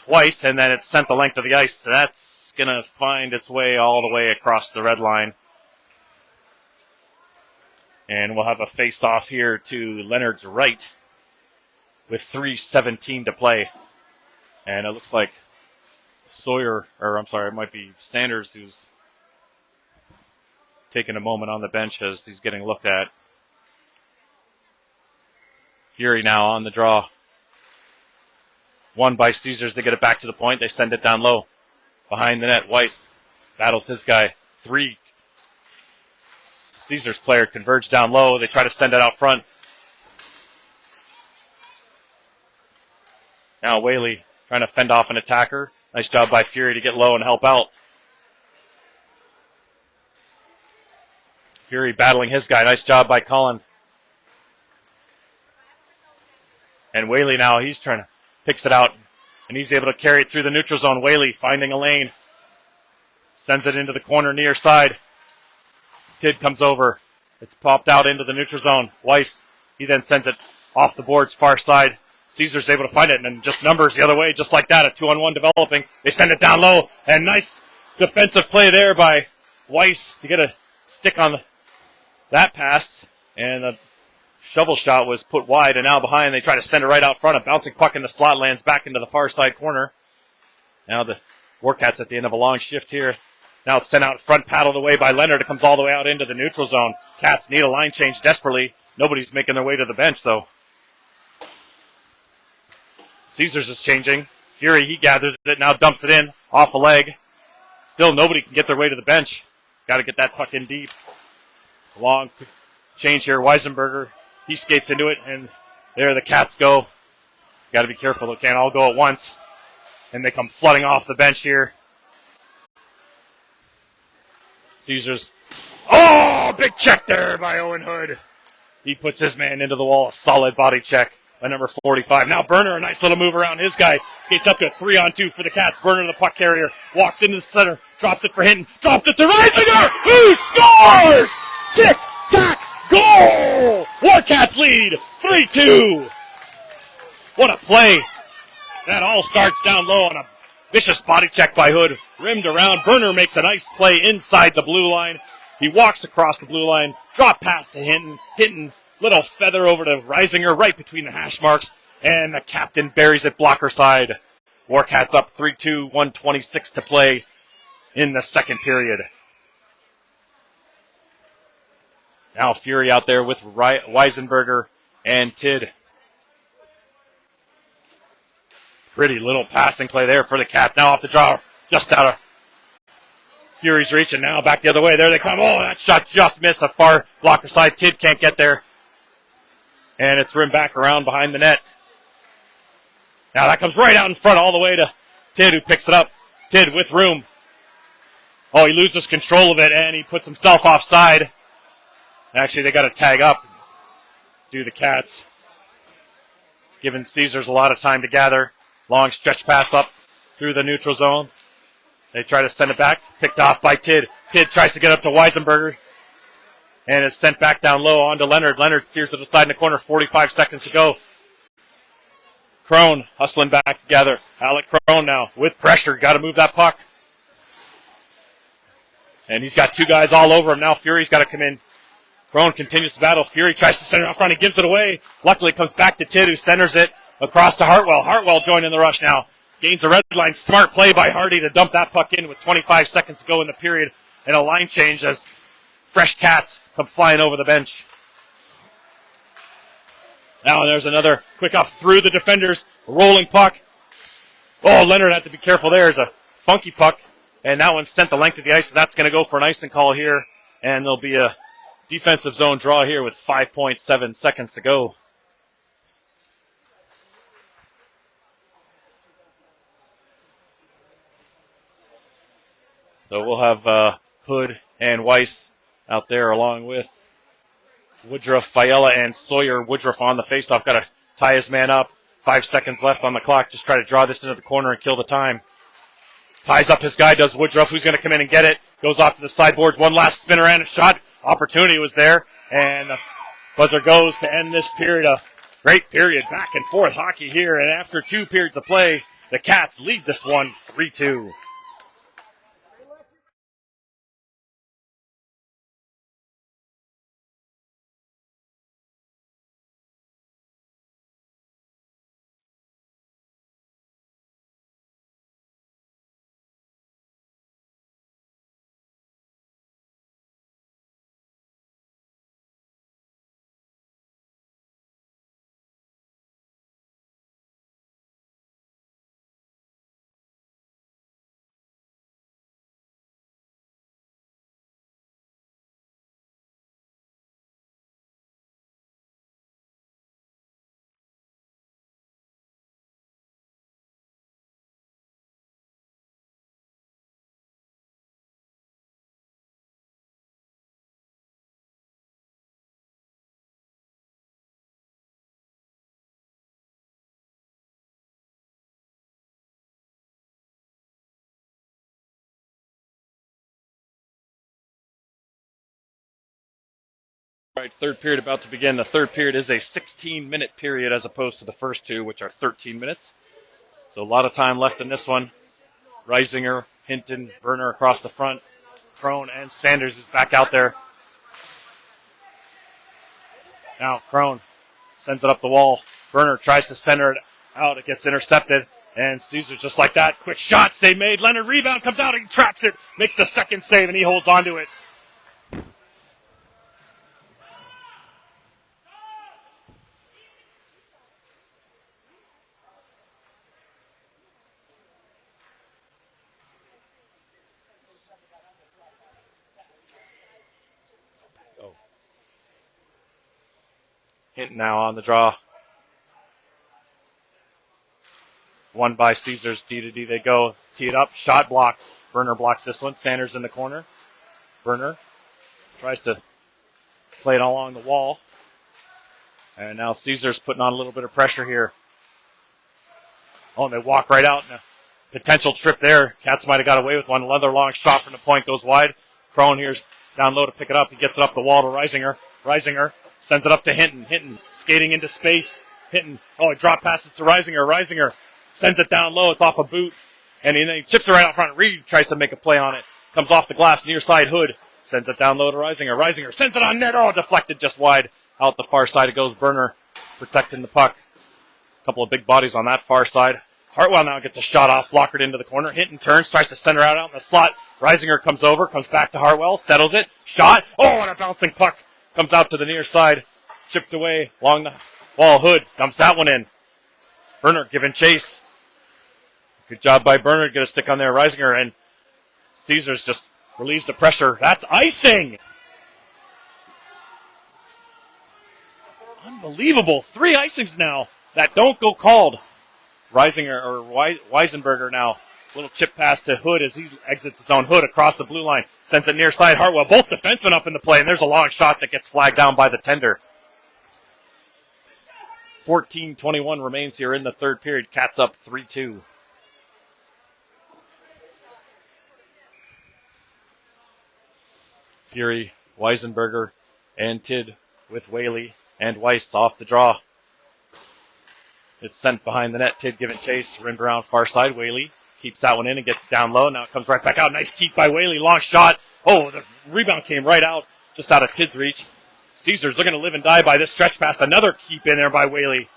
S1: twice, and then it's sent the length of the ice. That's going to find its way all the way across the red line. And we'll have a face-off here to Leonard's right with 3:17 to play. And it looks like it might be Sanders who's taking a moment on the bench as he's getting looked at. Fury now on the draw. won by Caesars. They get it back to the point. They send it down low. Behind the net, Weiss battles his guy. 3 Caesars player converge down low. They try to send it out front. Now Whaley trying to fend off an attacker. Nice job by Fury to get low and help out. Fury battling his guy. Nice job by Colin. And Whaley now, he's trying to picks it out. And he's able to carry it through the neutral zone. Whaley finding a lane. Sends it into the corner near side. Tid comes over. It's popped out into the neutral zone. Weiss, he then sends it off the boards far side. Caesar's able to find it and just numbers the other way, just like that. A 2-on-1 developing. They send it down low. And nice defensive play there by Weiss to get a stick on that pass. And the shovel shot was put wide and now behind. They try to send it right out front. A bouncing puck in the slot lands back into the far side corner. Now the Warcats at the end of a long shift here. Now it's sent out front, paddled away by Leonard. It comes all the way out into the neutral zone. Cats need a line change desperately. Nobody's making their way to the bench, though. Caesars is changing. Fury, he gathers it, now dumps it in, off a leg. Still nobody can get their way to the bench. Got to get that puck in deep. Long change here. Weisenberger, he skates into it, and there the Cats go. Got to be careful. They can't all go at once. And they come flooding off the bench here. Caesars. Oh, big check there by Owen Hood. He puts his man into the wall. A solid body check by number 45. Now Berner, a nice little move around his guy. Skates up to a 3-on-2 for the Cats. Berner, the puck carrier, walks into the center, drops it for Hinton, drops it to Reisinger, who scores! Tick, tack, goal! Warcats lead 3-2. What a play. That all starts down low on a vicious body check by Hood. Rimmed around. Berner makes a nice play inside the blue line. He walks across the blue line. Drop pass to Hinton. Hinton, little feather over to Reisinger right between the hash marks. And the captain buries it blocker side. Warcats up 3-2, 1:26 to play in the second period. Now Fury out there with Weisenberger and Tid. Pretty little passing play there for the Cats. Now off the draw, just out of Fury's reach, and now back the other way. There they come. Oh, that shot just missed the far blocker side. Tid can't get there. And it's rimmed back around behind the net. Now that comes right out in front all the way to Tid, who picks it up. Tid with room. Oh, he loses control of it, and he puts himself offside. Actually, they got to tag up. Do the Cats. Giving Caesars a lot of time to gather. Long stretch pass up through the neutral zone. They try to send it back. Picked off by Tid. Tid tries to get up to Weisenberger. And it's sent back down low onto Leonard. Leonard steers to the side in the corner. 45 seconds to go. Crone hustling back together. Alec Crone now with pressure. Got to move that puck. And he's got 2 guys all over him. Now Fury's got to come in. Crone continues to battle. Fury tries to send it out front. He gives it away. Luckily it comes back to Tid, who centers it across to Hartwell. Hartwell joining the rush now. Gains the red line. Smart play by Hardy to dump that puck in with 25 seconds to go in the period. And a line change as fresh Cats come flying over the bench. Now there's another quick up through the defenders. Rolling puck. Oh, Leonard had to be careful there. There's a funky puck. And that one sent the length of the ice. So that's going to go for an icing call here. And there'll be a defensive zone draw here with 5.7 seconds to go. So we'll have Hood and Weiss out there along with Woodruff, Fiala, and Sawyer. Woodruff on the faceoff. Got to tie his man up. 5 seconds left on the clock. Just try to draw this into the corner and kill the time. Ties up his guy, does Woodruff, who's going to come in and get it. Goes off to the sideboards. One last spinner and a shot. Opportunity was there. And the buzzer goes to end this period. A great period. Back and forth hockey here. And after 2 periods of play, the Cats lead this one 3-2. right, third period about to begin. The third period is a 16-minute period as opposed to the first two, which are 13 minutes. So a lot of time left in this one. Reisinger, Hinton, Berner across the front. Crone and Sanders is back out there. Now Crone sends it up the wall. Berner tries to center it out. It gets intercepted. And Caesars just like that. Quick shot, save made. Leonard rebound, comes out, he tracks it, makes the second save, and he holds on to it. Hinton now on the draw. One by Caesars, D to D they go. Tee it up, shot block. Berner blocks this one. Sanders in the corner. Berner tries to play it along the wall. And now Caesars putting on a little bit of pressure here. Oh, and they walk right out. And a potential trip there. Cats might have got away with one. Another long shot from the point goes wide. Crone here's down low to pick it up. He gets it up the wall to Reisinger. Reisinger sends it up to Hinton. Hinton skating into space. Hinton, he drop passes to Reisinger. Reisinger sends it down low. It's off a boot. And he chips it right out front. Reed tries to make a play on it. Comes off the glass near side. Hood sends it down low to Reisinger. Reisinger sends it on net. Oh, deflected just wide. Out the far side it goes. Berner protecting the puck. A couple of big bodies on that far side. Hartwell now gets a shot off. Blockered into the corner. Hinton turns. Tries to center out in the slot. Reisinger comes over. Comes back to Hartwell. Settles it. Shot. Oh, and a bouncing puck. Comes out to the near side. Chipped away along the wall. Hood dumps that one in. Berner giving chase. Good job by Berner to get a stick on there. Reisinger and Caesars just relieves the pressure. That's icing! Unbelievable. 3 icings now that don't go called. Reisinger or Weisenberger now. Little chip pass to Hood as he exits his own. Hood across the blue line. Sends it near side. Hartwell. Both defensemen up in the play. And there's a long shot that gets flagged down by the tender. 14:21 remains here in the third period. Cats up 3-2. Fury, Weisenberger, and Tidd with Whaley and Weiss off the draw. It's sent behind the net. Tidd giving chase. Rimmed around far side. Whaley keeps that one in and gets it down low. Now it comes right back out. Nice keep by Whaley. Long shot. Oh, the rebound came right out. Just out of Tidd's reach. Caesars looking to live and die by this stretch pass. Another keep in there by Whaley.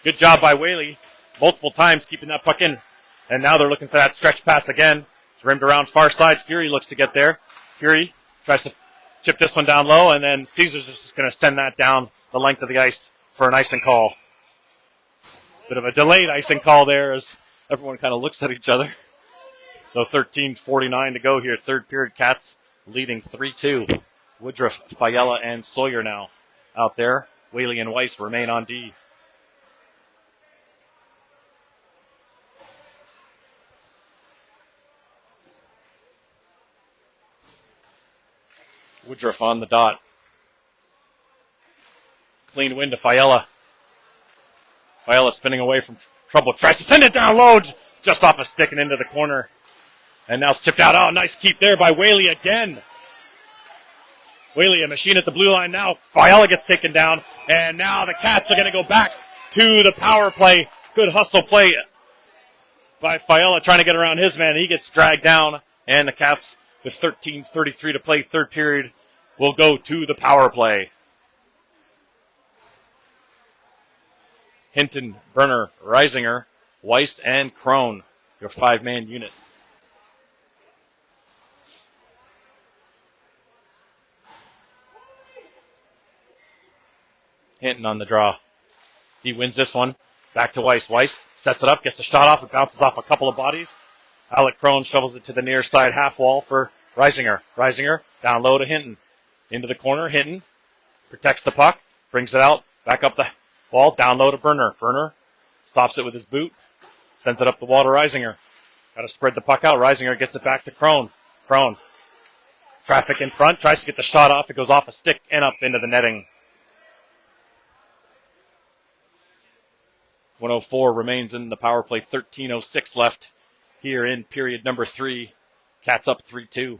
S1: Good job by Whaley. Multiple times keeping that puck in. And now they're looking for that stretch pass again. It's rimmed around far side. Fury looks to get there. Fury tries to chip this one down low, and then Caesars is just going to send that down the length of the ice for an icing call. Bit of a delayed icing call there as everyone kind of looks at each other. So 13:49 to go here. Third period, Cats leading 3-2. Woodruff, Fiala, and Sawyer now out there. Whaley and Weiss remain on D. Woodruff on the dot. Clean win to Fiala. Fiala spinning away from trouble. Tries to send it down low. Just off a stick and into the corner. And now it's chipped out. Oh, nice keep there by Whaley again. Whaley, a machine at the blue line now. Fiala gets taken down. And now the Cats are going to go back to the power play. Good hustle play by Fiala trying to get around his man. He gets dragged down. And the Cats, with 13:33 to play, third period, will go to the power play. Hinton, Berner, Reisinger, Weiss, and Crone, your 5-man unit. Hinton on the draw. He wins this one. Back to Weiss. Weiss sets it up, gets the shot off. It bounces off a couple of bodies. Alec Crone shovels it to the near side half wall for Reisinger. Reisinger down low to Hinton. Into the corner. Hinton protects the puck. Brings it out. Back up the wall. Down low to Berner. Berner stops it with his boot. Sends it up the wall to Reisinger. Got to spread the puck out. Reisinger gets it back to Crone. Crone. Traffic in front. Tries to get the shot off. It goes off a stick and up into the netting. 1:04 remains in the power play. 13:06 left here in period number 3. Cats up 3-2.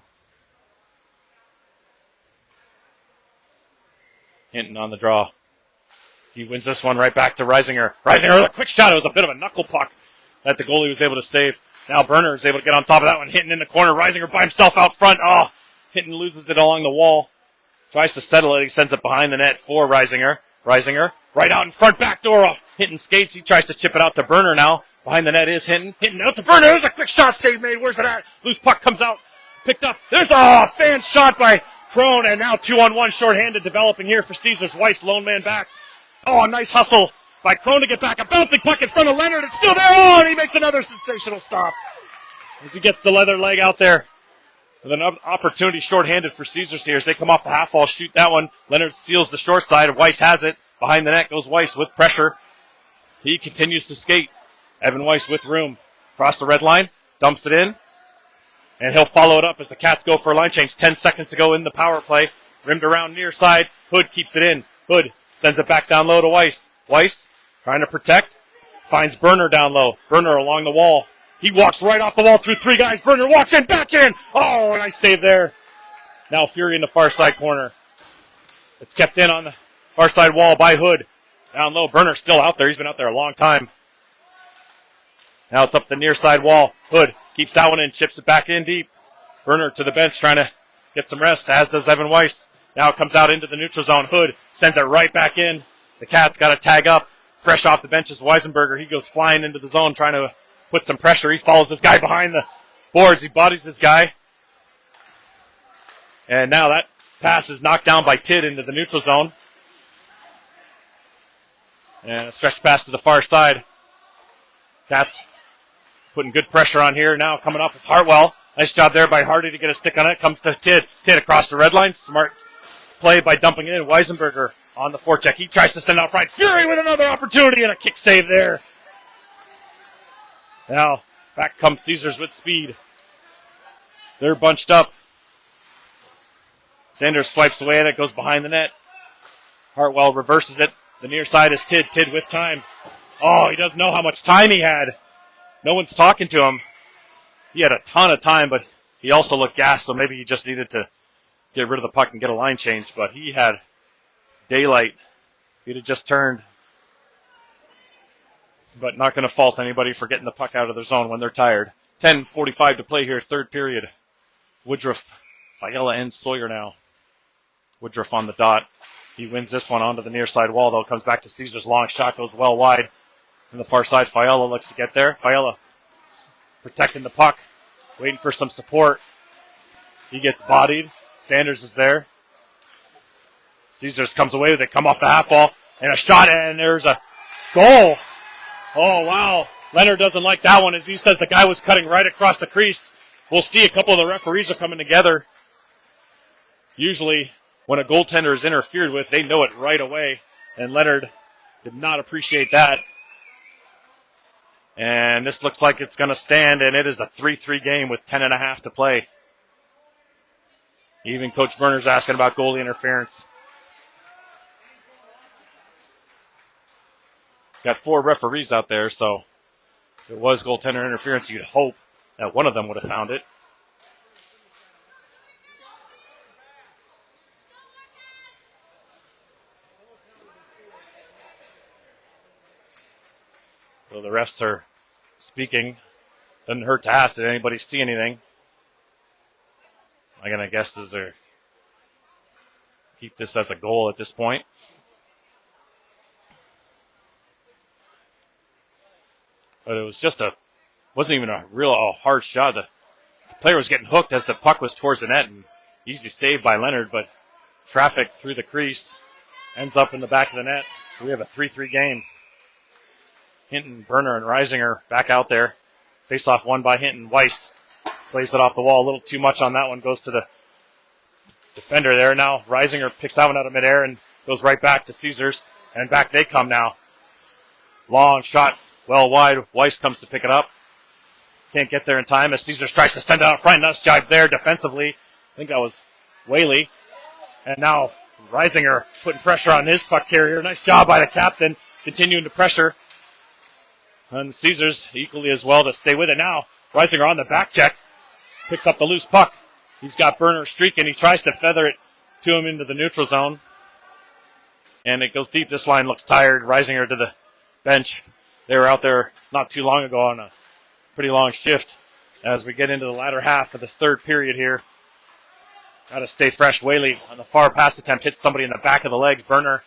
S1: Hinton on the draw. He wins this one right back to Reisinger. Reisinger with a quick shot. It was a bit of a knuckle puck that the goalie was able to save. Now Berner is able to get on top of that one. Hinton in the corner. Reisinger by himself out front. Oh, Hinton loses it along the wall. Tries to settle it. He sends it behind the net for Reisinger. Reisinger right out in front, back door. Hinton skates. He tries to chip it out to Berner now. Behind the net is Hinton. Hinton out to Berner. There's a quick shot save made. Where's it at? Loose puck comes out. Picked up. There's a fan shot by Crone. And now 2-on-1 shorthanded developing here for Caesars. Weiss, lone man back. Oh, a nice hustle by Crone to get back. A bouncing puck in front of Leonard. It's still there. Oh, and he makes another sensational stop as he gets the leather leg out there. With an opportunity shorthanded for Caesars here as they come off the half wall, shoot that one. Leonard seals the short side. Weiss has it. Behind the net goes Weiss with pressure. He continues to skate. Evan Weiss with room. Across the red line. Dumps it in. And he'll follow it up as the Cats go for a line change. 10 seconds to go in the power play. Rimmed around near side. Hood keeps it in. Hood sends it back down low to Weiss. Weiss trying to protect. Finds Berner down low. Berner along the wall. He walks right off the wall through three guys. Berner walks in, back in. Oh, nice save there. Now Fury in the far side corner. It's kept in on the far side wall by Hood. Down low. Berner still out there. He's been out there a long time. Now it's up the near side wall. Hood keeps that one in, chips it back in deep. Berner to the bench trying to get some rest, as does Evan Weiss. Now it comes out into the neutral zone. Hood sends it right back in. The Cats got to tag up. Fresh off the bench is Weisenberger. He goes flying into the zone trying to put some pressure. He follows this guy behind the boards. He bodies this guy. And now that pass is knocked down by Tidd into the neutral zone. And a stretch pass to the far side. Cats putting good pressure on here. Now coming up with Hartwell. Nice job there by Hardy to get a stick on it. Comes to Tidd. Tidd across the red line. Smart play by dumping it in. Weisenberger on the forecheck. He tries to stand out right. Fury with another opportunity and a kick save there. Now, back comes Caesars with speed. They're bunched up. Sanders swipes away at it, goes behind the net. Hartwell reverses it. The near side is Tidd. Tidd with time. Oh, he doesn't know how much time he had. No one's talking to him. He had a ton of time, but he also looked gassed, so maybe he just needed to get rid of the puck and get a line change. But he had daylight. He'd have just turned. But not going to fault anybody for getting the puck out of their zone when they're tired. 10:45 to play here, third period. Woodruff, Fiala, and Sawyer now. Woodruff on the dot. He wins this one onto the near side wall, though. Comes back to Caesars. Long shot goes well wide. On the far side, Fiala looks to get there. Fiala protecting the puck, waiting for some support. He gets bodied. Sanders is there. Caesars comes away with it. Come off the half wall. And a shot, and there's a goal. Oh, wow. Leonard doesn't like that one as he says the guy was cutting right across the crease. We'll see a couple of the referees are coming together. Usually, when a goaltender is interfered with, they know it right away. And Leonard did not appreciate that. And this looks like it's going to stand, and it is a 3-3 game with 10.5 to play. Even Coach Berner's asking about goalie interference. Got 4 referees out there, so if it was goaltender interference, you'd hope that one of them would have found it. So the refs are speaking. Doesn't hurt to ask, did anybody see anything? I'm going to guess is there keep this as a goal at this point. But it was just wasn't even a real hard shot. The player was getting hooked as the puck was towards the net, and easy save by Leonard, but traffic through the crease ends up in the back of the net. So we have a 3-3 game. Hinton, Berner, and Reisinger back out there. Face-off won by Hinton. Weiss plays it off the wall. A little too much on that one. Goes to the defender there. Now Reisinger picks that one out of midair and goes right back to Caesars. And back they come now. Long shot. Well wide. Weiss comes to pick it up. Can't get there in time as Caesars tries to stand out front. Nice job there defensively. I think that was Whaley. And now Reisinger putting pressure on his puck carrier. Nice job by the captain. Continuing to pressure. And Caesars equally as well to stay with it now. Reisinger on the back check. Picks up the loose puck. He's got Berner streaking. He tries to feather it to him into the neutral zone. And it goes deep. This line looks tired. Reisinger to the bench. They were out there not too long ago on a pretty long shift. As we get into the latter half of the third period here. Got to stay fresh. Whaley on the far pass attempt hits somebody in the back of the legs. Burner,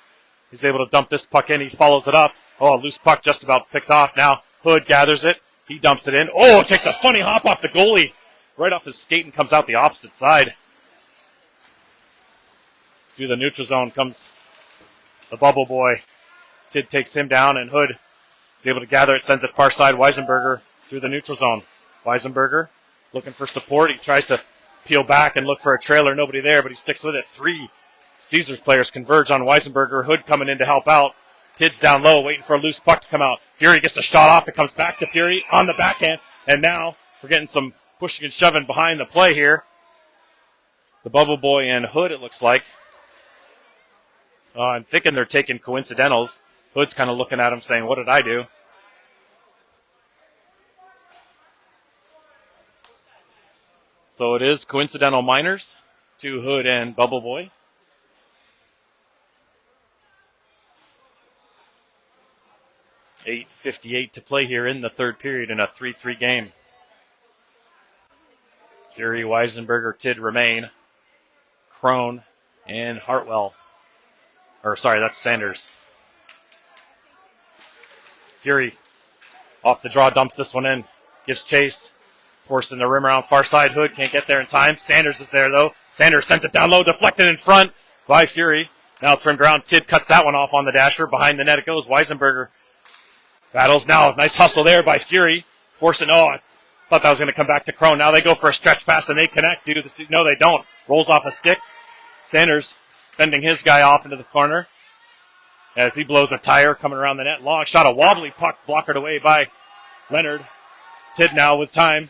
S1: he's able to dump this puck in. He follows it up. Oh, a loose puck just about picked off. Now Hood gathers it. He dumps it in. Oh, it takes a funny hop off the goalie. Right off his skate and comes out the opposite side. Through the neutral zone comes the bubble boy. Tid takes him down, and Hood is able to gather it, sends it far side. Weisenberger through the neutral zone. Weisenberger looking for support. He tries to peel back and look for a trailer. Nobody there, but he sticks with it. 3 Caesars players converge on Weisenberger. Hood coming in to help out. Tid's down low, waiting for a loose puck to come out. Fury gets the shot off. It comes back to Fury on the backhand. And now we're getting some pushing and shoving behind the play here. The bubble boy and Hood, it looks like. I'm thinking they're taking coincidentals. Hood's kind of looking at him saying, what did I do? So it is coincidental minors to Hood and Bubble Boy. .58 to play here in the third period in a 3-3 game. Fury, Weisenberger, Tid remain. Crone and Hartwell. That's Sanders. Fury off the draw, dumps this one in. Gives chase. Forcing the rim around far side. Hood can't get there in time. Sanders is there, though. Sanders sends it down low, deflected in front by Fury. Now it's turned around. Tid cuts that one off on the dasher. Behind the net it goes. Weisenberger battles now. Nice hustle there by Fury. Forcing, I thought that was going to come back to Crone. Now they go for a stretch pass and they connect. No, they don't. Rolls off a stick. Sanders fending his guy off into the corner as he blows a tire coming around the net. Long shot, a wobbly puck blockered away by Leonard. Tid now with time.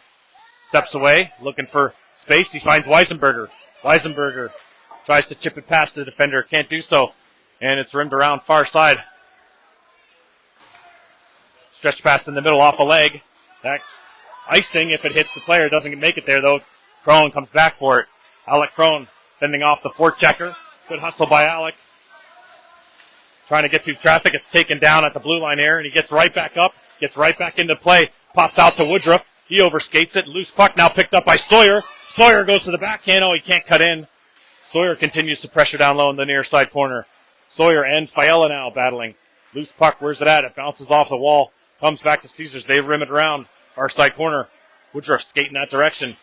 S1: Steps away, looking for space. He finds Weisenberger. Weisenberger tries to chip it past the defender. Can't do so. And it's rimmed around far side. Stretch pass in the middle off a leg. That's icing if it hits the player. Doesn't make it there, though. Crone comes back for it. Alec Crone fending off the forechecker. Good hustle by Alec. Trying to get through traffic. It's taken down at the blue line here, and he gets right back up. Gets right back into play. Pops out to Woodruff. He overskates it. Loose puck now picked up by Sawyer. Sawyer goes to the backhand. Oh, he can't cut in. Sawyer continues to pressure down low in the near side corner. Sawyer and Fiala now battling. Loose puck, where's it at? It bounces off the wall. Comes back to Caesars. They rim it around. Far side corner. Woodruff skating that direction.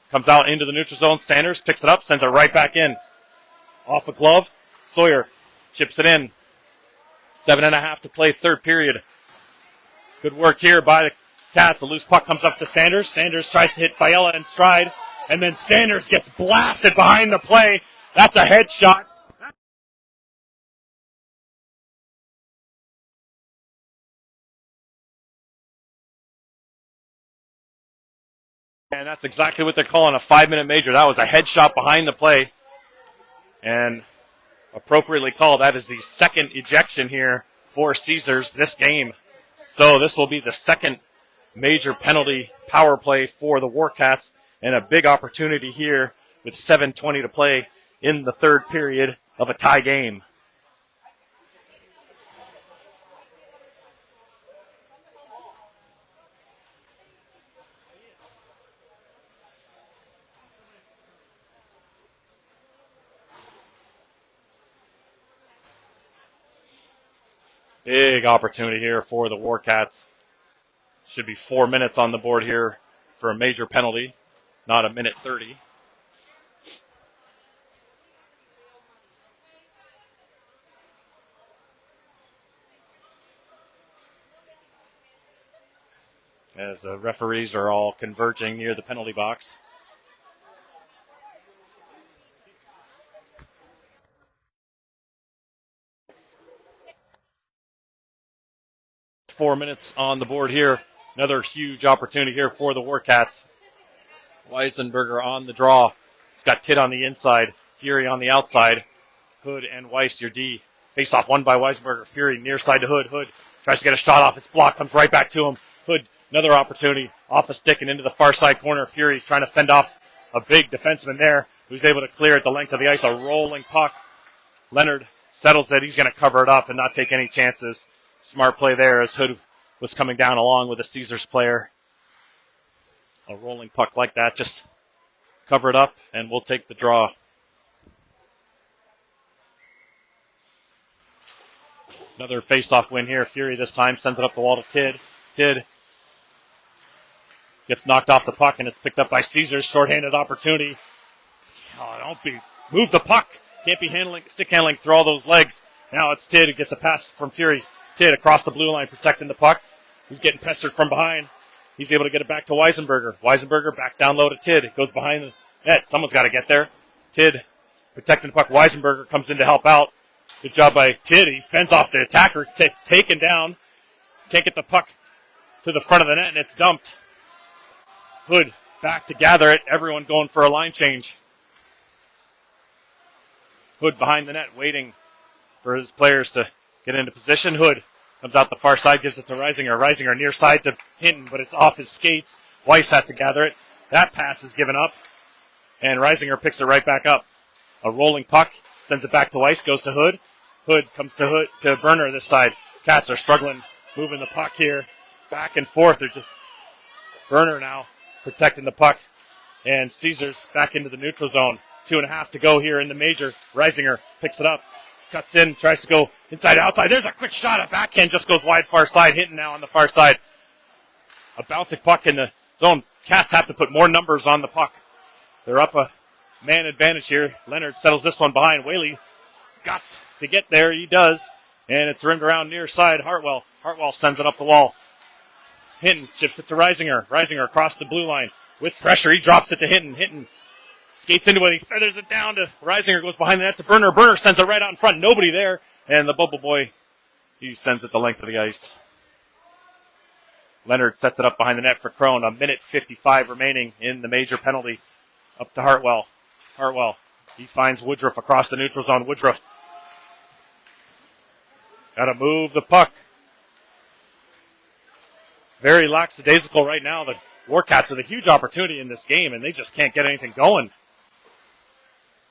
S1: Comes out into the neutral zone. Sanders picks it up, sends it right back in. Off a glove. Sawyer chips it in. 7.5 to play, third period. Good work here by the Cats. A loose puck comes up to Sanders. Sanders tries to hit Fiala in stride. And then Sanders gets blasted behind the play. That's a headshot. And that's exactly what they're calling a 5-minute major. That was a headshot behind the play. And appropriately called. That is the second ejection here for Caesars this game. So this will be the second major penalty power play for the Warcats, and a big opportunity here with 7:20 to play in the third period of a tie game. Big opportunity here for the Warcats. Should be 4 minutes on the board here for a major penalty, not a minute 30. As the referees are all converging near the penalty box. Four minutes on the board here. Another huge opportunity here for the Warcats. Weisenberger on the draw. He's got Tid on the inside. Fury on the outside. Hood and Weiss, your D. Face off one by Weisenberger. Fury near side to Hood. Hood tries to get a shot off. It's blocked. Comes right back to him. Hood, another opportunity. Off the stick and into the far side corner. Fury trying to fend off a big defenseman there who's able to clear it the length of the ice. A rolling puck. Leonard settles it. He's going to cover it up and not take any chances. Smart play there as Hood was coming down along with a Caesars player. A rolling puck like that, just cover it up, and we'll take the draw. Another face-off win here. Fury this time sends it up the wall to Tid. Tid gets knocked off the puck, and it's picked up by Caesars. Short-handed opportunity. Move the puck. Can't be stick handling through all those legs. Now it's Tid who gets a pass from Fury. Tid across the blue line protecting the puck. He's getting pestered from behind. He's able to get it back to Weisenberger. Weisenberger back down low to Tid. It goes behind the net. Someone's got to get there. Tid protecting the puck. Weisenberger comes in to help out. Good job by Tid. He fends off the attacker. Taken down. Can't get the puck to the front of the net, and it's dumped. Hood back to gather it. Everyone going for a line change. Hood behind the net waiting for his players to get into position. Hood comes out the far side, gives it to Reisinger. Reisinger near side to Hinton, but it's off his skates. Weiss has to gather it. That pass is given up, and Reisinger picks it right back up. A rolling puck, sends it back to Weiss, goes to Hood. Hood comes to Berner this side. Cats are struggling moving the puck here. Back and forth. They're just Berner now protecting the puck. And Caesars back into the neutral zone. 2.5 to go here in the major. Reisinger picks it up. Cuts in, tries to go inside, outside. There's a quick shot. A backhand just goes wide far side. Hinton now on the far side. A bouncing puck in the zone. Cats have to put more numbers on the puck. They're up a man advantage here. Leonard settles this one behind. Whaley got to get there. He does. And it's rimmed around near side. Hartwell. Hartwell sends it up the wall. Hinton chips it to Reisinger. Reisinger across the blue line. With pressure, he drops it to Hinton. Hinton skates into it. He feathers it down to Reisinger. Goes behind the net to Berner. Berner sends it right out in front. Nobody there. And the Bubble Boy, he sends it the length of the ice. Leonard sets it up behind the net for Crone. 1:55 remaining in the major penalty. Up to Hartwell. Hartwell. He finds Woodruff across the neutral zone. Woodruff. Got to move the puck. Very lackadaisical right now. The Warcats with a huge opportunity in this game, and they just can't get anything going.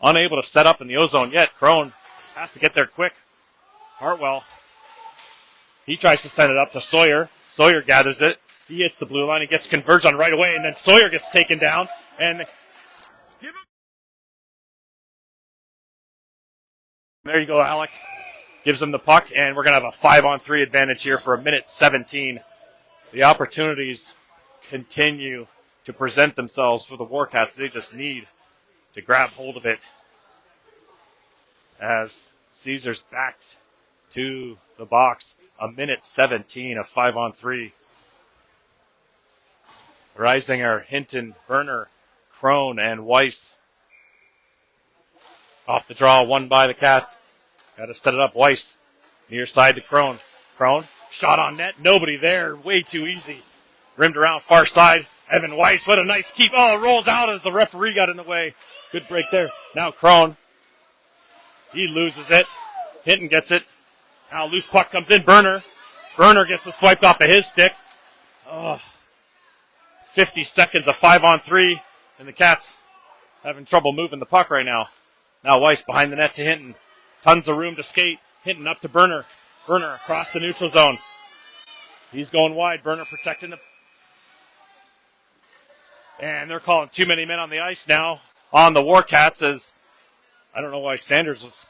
S1: Unable to set up in the O-zone yet. Crone has to get there quick. Hartwell. He tries to send it up to Sawyer. Sawyer gathers it. He hits the blue line. He gets converged on right away, and then Sawyer gets taken down. And there you go, Alec. Gives him the puck, and we're going to have a 5-on-3 advantage here for 1:17. The opportunities continue to present themselves for the Warcats. They just need to grab hold of it as Caesars back to the box. 1:17 of 5-on-3. Reisinger, Hinton, Berner, Crone, and Weiss. Off the draw, won by the Cats. Got to set it up. Weiss, near side to Crone. Crone, shot on net. Nobody there. Way too easy. Rimmed around far side. Evan Weiss, what a nice keep. Oh, it rolls out as the referee got in the way. Good break there. Now Crone. He loses it. Hinton gets it. Now loose puck comes in. Berner. Berner gets it swiped off of his stick. Oh, 50 seconds of 5-on-3. And the Cats having trouble moving the puck right now. Now Weiss behind the net to Hinton. Tons of room to skate. Hinton up to Berner. Berner across the neutral zone. He's going wide. Berner protecting the... And they're calling too many men on the ice now on the Warcats as... I don't know why Sanders was...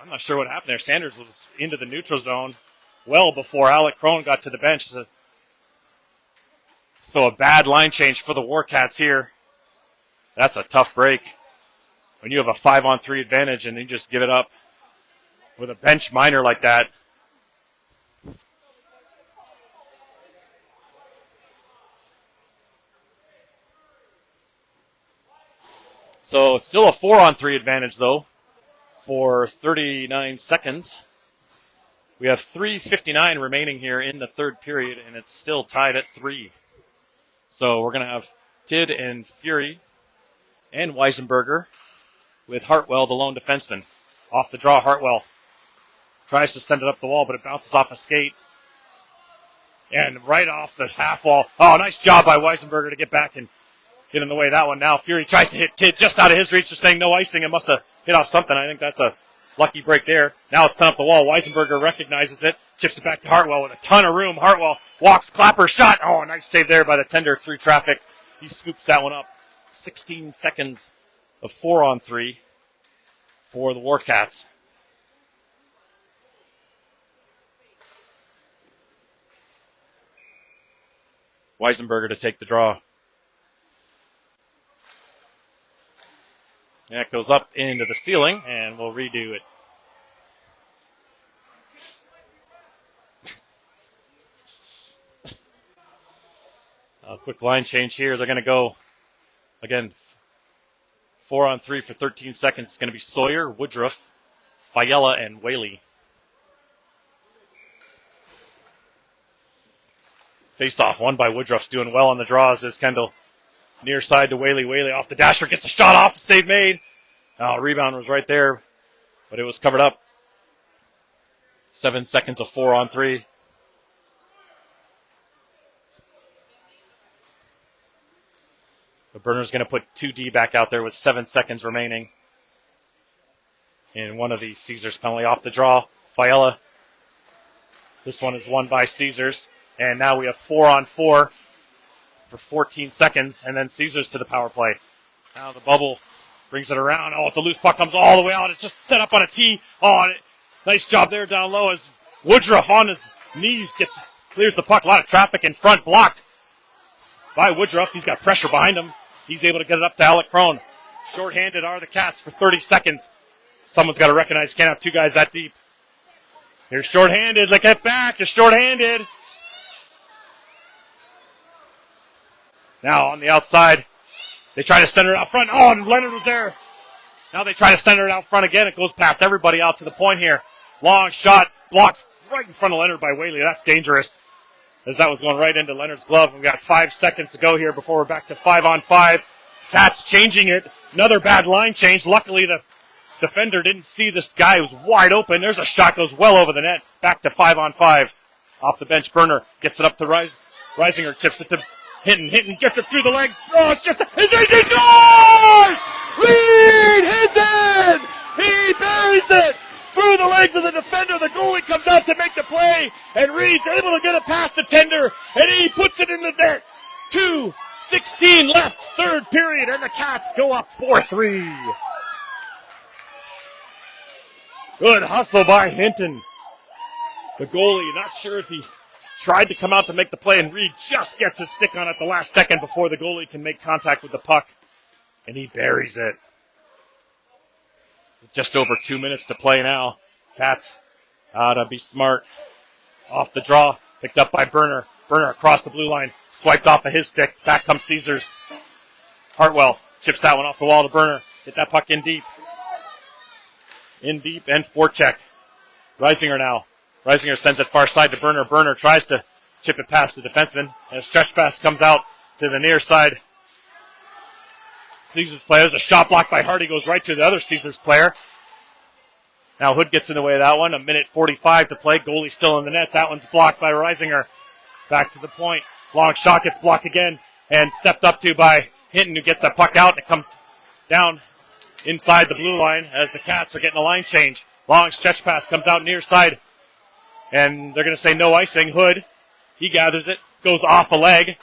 S1: I'm not sure what happened there. Sanders was into the neutral zone well before Alec Crone got to the bench. So a bad line change for the Warcats here. That's a tough break. When you have a 5-on-3 advantage and you just give it up with a bench minor like that. So it's still a 4-on-3 advantage, though, for 39 seconds. We have 3:59 remaining here in the third period, and it's still tied at 3. So we're going to have Tid and Fury and Weisenberger with Hartwell, the lone defenseman. Off the draw, Hartwell tries to send it up the wall, but it bounces off a skate. And right off the half wall. Oh, nice job by Weisenberger to get back and get in the way of that one. Now Fury tries to hit Tid just out of his reach. They're saying no icing. It must have hit off something. I think that's a Lucky break there. Now it's 10 up the wall. Weisenberger recognizes it. Chips it back to Hartwell with a ton of room. Hartwell walks, clapper, shot. Oh, nice save there by the tender through traffic. He scoops that one up. 16 seconds of 4-on-3 for the Warcats. Weisenberger to take the draw. And it goes up into the ceiling, and we'll redo it. A quick line change here. They're going to go, again, 4-on-3 for 13 seconds. It's going to be Sawyer, Woodruff, Fiella, and Whaley. Face off, won by Woodruff's doing well on the draws as Kendall near side to Whaley. Whaley off the dasher, gets a shot off, save made. Rebound was right there, but it was covered up. 7 seconds of 4-on-3. The Burner's going to put 2D back out there with 7 seconds remaining. In one of the Caesars penalty off the draw. Fiella. This one is won by Caesars. And now we have 4-on-4 for 14 seconds. And then Caesars to the power play. Now the bubble brings it around. Oh, it's a loose puck. Comes all the way out. It's just set up on a tee. Oh, nice job there down low as Woodruff on his knees clears the puck. A lot of traffic in front. Blocked by Woodruff. He's got pressure behind him. He's able to get it up to Alec Crone. Short-handed are the Cats for 30 seconds. Someone's got to recognize you can't have two guys that deep. Here's short-handed. They get back. You're short-handed. Now on the outside, they try to center it out front. Oh, and Leonard was there. Now they try to center it out front again. It goes past everybody out to the point here. Long shot blocked right in front of Leonard by Whaley. That's dangerous, as that was going right into Leonard's glove. We've got 5 seconds to go here before we're back to 5-on-5. Cats changing it. Another bad line change. Luckily, the defender didn't see this guy who was wide open. There's a shot, goes well over the net. Back to 5-on-5. Off the bench, Burner gets it up to Reisinger, chips it to Hinton. Hinton gets it through the legs. Oh, it's just he scores! Reed Hinton! He buries it through the legs of the defender. The goalie comes out to make the play, and Reed's able to get it past the tender, and he puts it in the net. 2:16 left, third period, and the Cats go up 4-3. Good hustle by Hinton. The goalie, not sure if he tried to come out to make the play, and Reed just gets his stick on it the last second before the goalie can make contact with the puck, and he buries it. Just over 2 minutes to play now. Cats to be smart. Off the draw, picked up by Burner. Burner across the blue line, swiped off of his stick. Back comes Caesars. Hartwell chips that one off the wall to Burner. Get that puck in deep. In deep and forecheck. Reisinger now. Reisinger sends it far side to Burner. Burner tries to chip it past the defenseman. And a stretch pass comes out to the near side. Caesars player. There's a shot blocked by Hardy. Goes right to the other Caesars player. Now Hood gets in the way of that one. 1:45 to play. Goalie still in the net. That one's blocked by Reisinger. Back to the point. Long shot gets blocked again. And stepped up to by Hinton, who gets that puck out. And it comes down inside the blue line as the Cats are getting a line change. Long stretch pass comes out near side. And they're going to say no icing. Hood, he gathers it. Goes off a leg.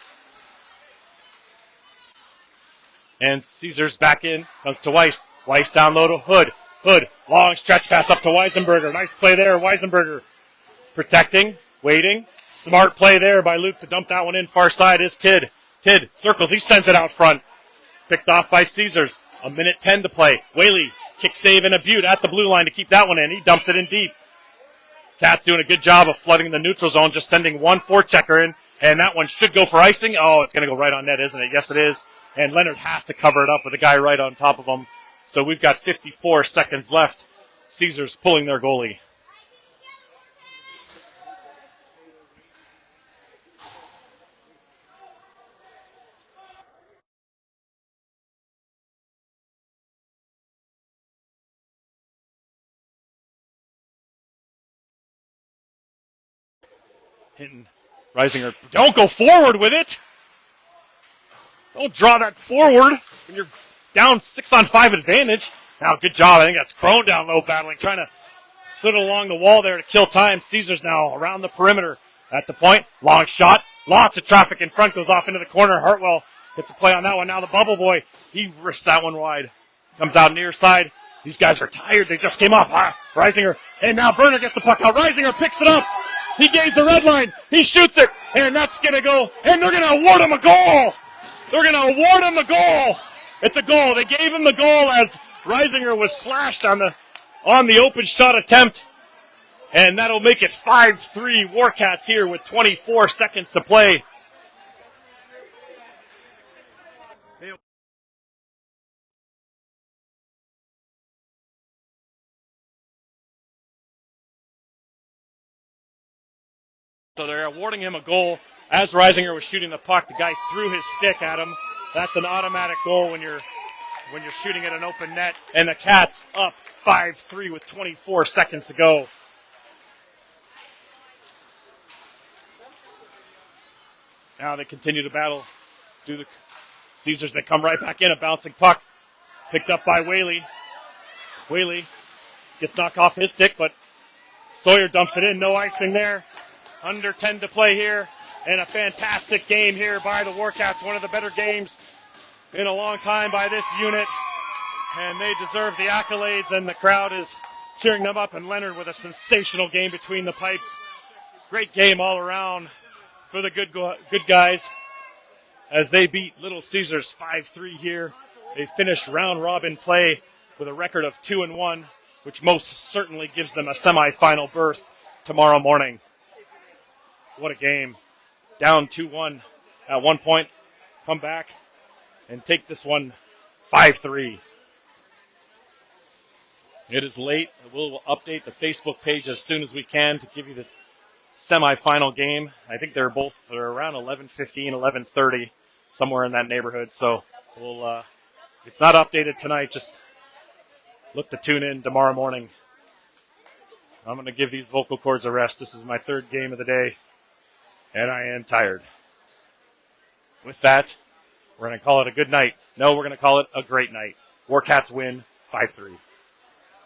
S1: And Caesars back in. Comes to Weiss. Weiss down low to Hood. Hood, long stretch pass up to Weisenberger. Nice play there. Weisenberger protecting, waiting. Smart play there by Luke to dump that one in. Far side is Tidd. Tidd circles. He sends it out front. Picked off by Caesars. 1:10 to play. Whaley, kick save and a beaut at the blue line to keep that one in. He dumps it in deep. Cats doing a good job of flooding the neutral zone, just sending one forechecker in. And that one should go for icing. Oh, it's going to go right on net, isn't it? Yes, it is. And Leonard has to cover it up with a guy right on top of him. So we've got 54 seconds left. Caesars pulling their goalie. Hinton, Reisinger, don't go forward with it. Don't draw that forward when you're down 6-on-5 advantage.
S2: Now, good job. I think that's Crone down low battling, trying to sit along the wall there to kill time. Caesars now around the perimeter at the point. Long shot. Lots of traffic in front. Goes off into the corner. Hartwell gets a play on that one. Now the bubble boy, he risks that one wide. Comes out near side. These guys are tired. They just came off. Reisinger. And now Berner gets the puck out. Reisinger picks it up. He gains the red line. He shoots it. And that's going to go. And they're going to award him a goal. They're going to award him the goal. It's a goal. They gave him the goal as Reisinger was slashed on the open shot attempt. And that'll make it 5-3 Warcats here with 24 seconds to play. So they're awarding him a goal. As Reisinger was shooting the puck, the guy threw his stick at him. That's an automatic goal when you're shooting at an open net. And the Cats up 5-3 with 24 seconds to go. Now they continue to battle. Do the Caesars, they come right back in. A bouncing puck picked up by Whaley. Whaley gets knocked off his stick, but Sawyer dumps it in. No icing there. Under 10 to play here. And a fantastic game here by the Warcats. One of the better games in a long time by this unit. And they deserve the accolades, and the crowd is cheering them up. And Leonard with a sensational game between the pipes. Great game all around for the good guys as they beat Little Caesars 5-3 here. They finished round robin play with a record of 2-1, which most certainly gives them a semifinal berth tomorrow morning. What a game. Down 2-1 at one point. Come back and take this one 5-3. It is late. We'll update the Facebook page as soon as we can to give you the semifinal game. I think they're around 11:15, 11:30, somewhere in that neighborhood. So we'll, if it's not updated tonight, just look to tune in tomorrow morning. I'm going to give these vocal cords a rest. This is my third game of the day, and I am tired. With that, we're going to call it a good night. No, we're going to call it a great night. Warcats win 5-3.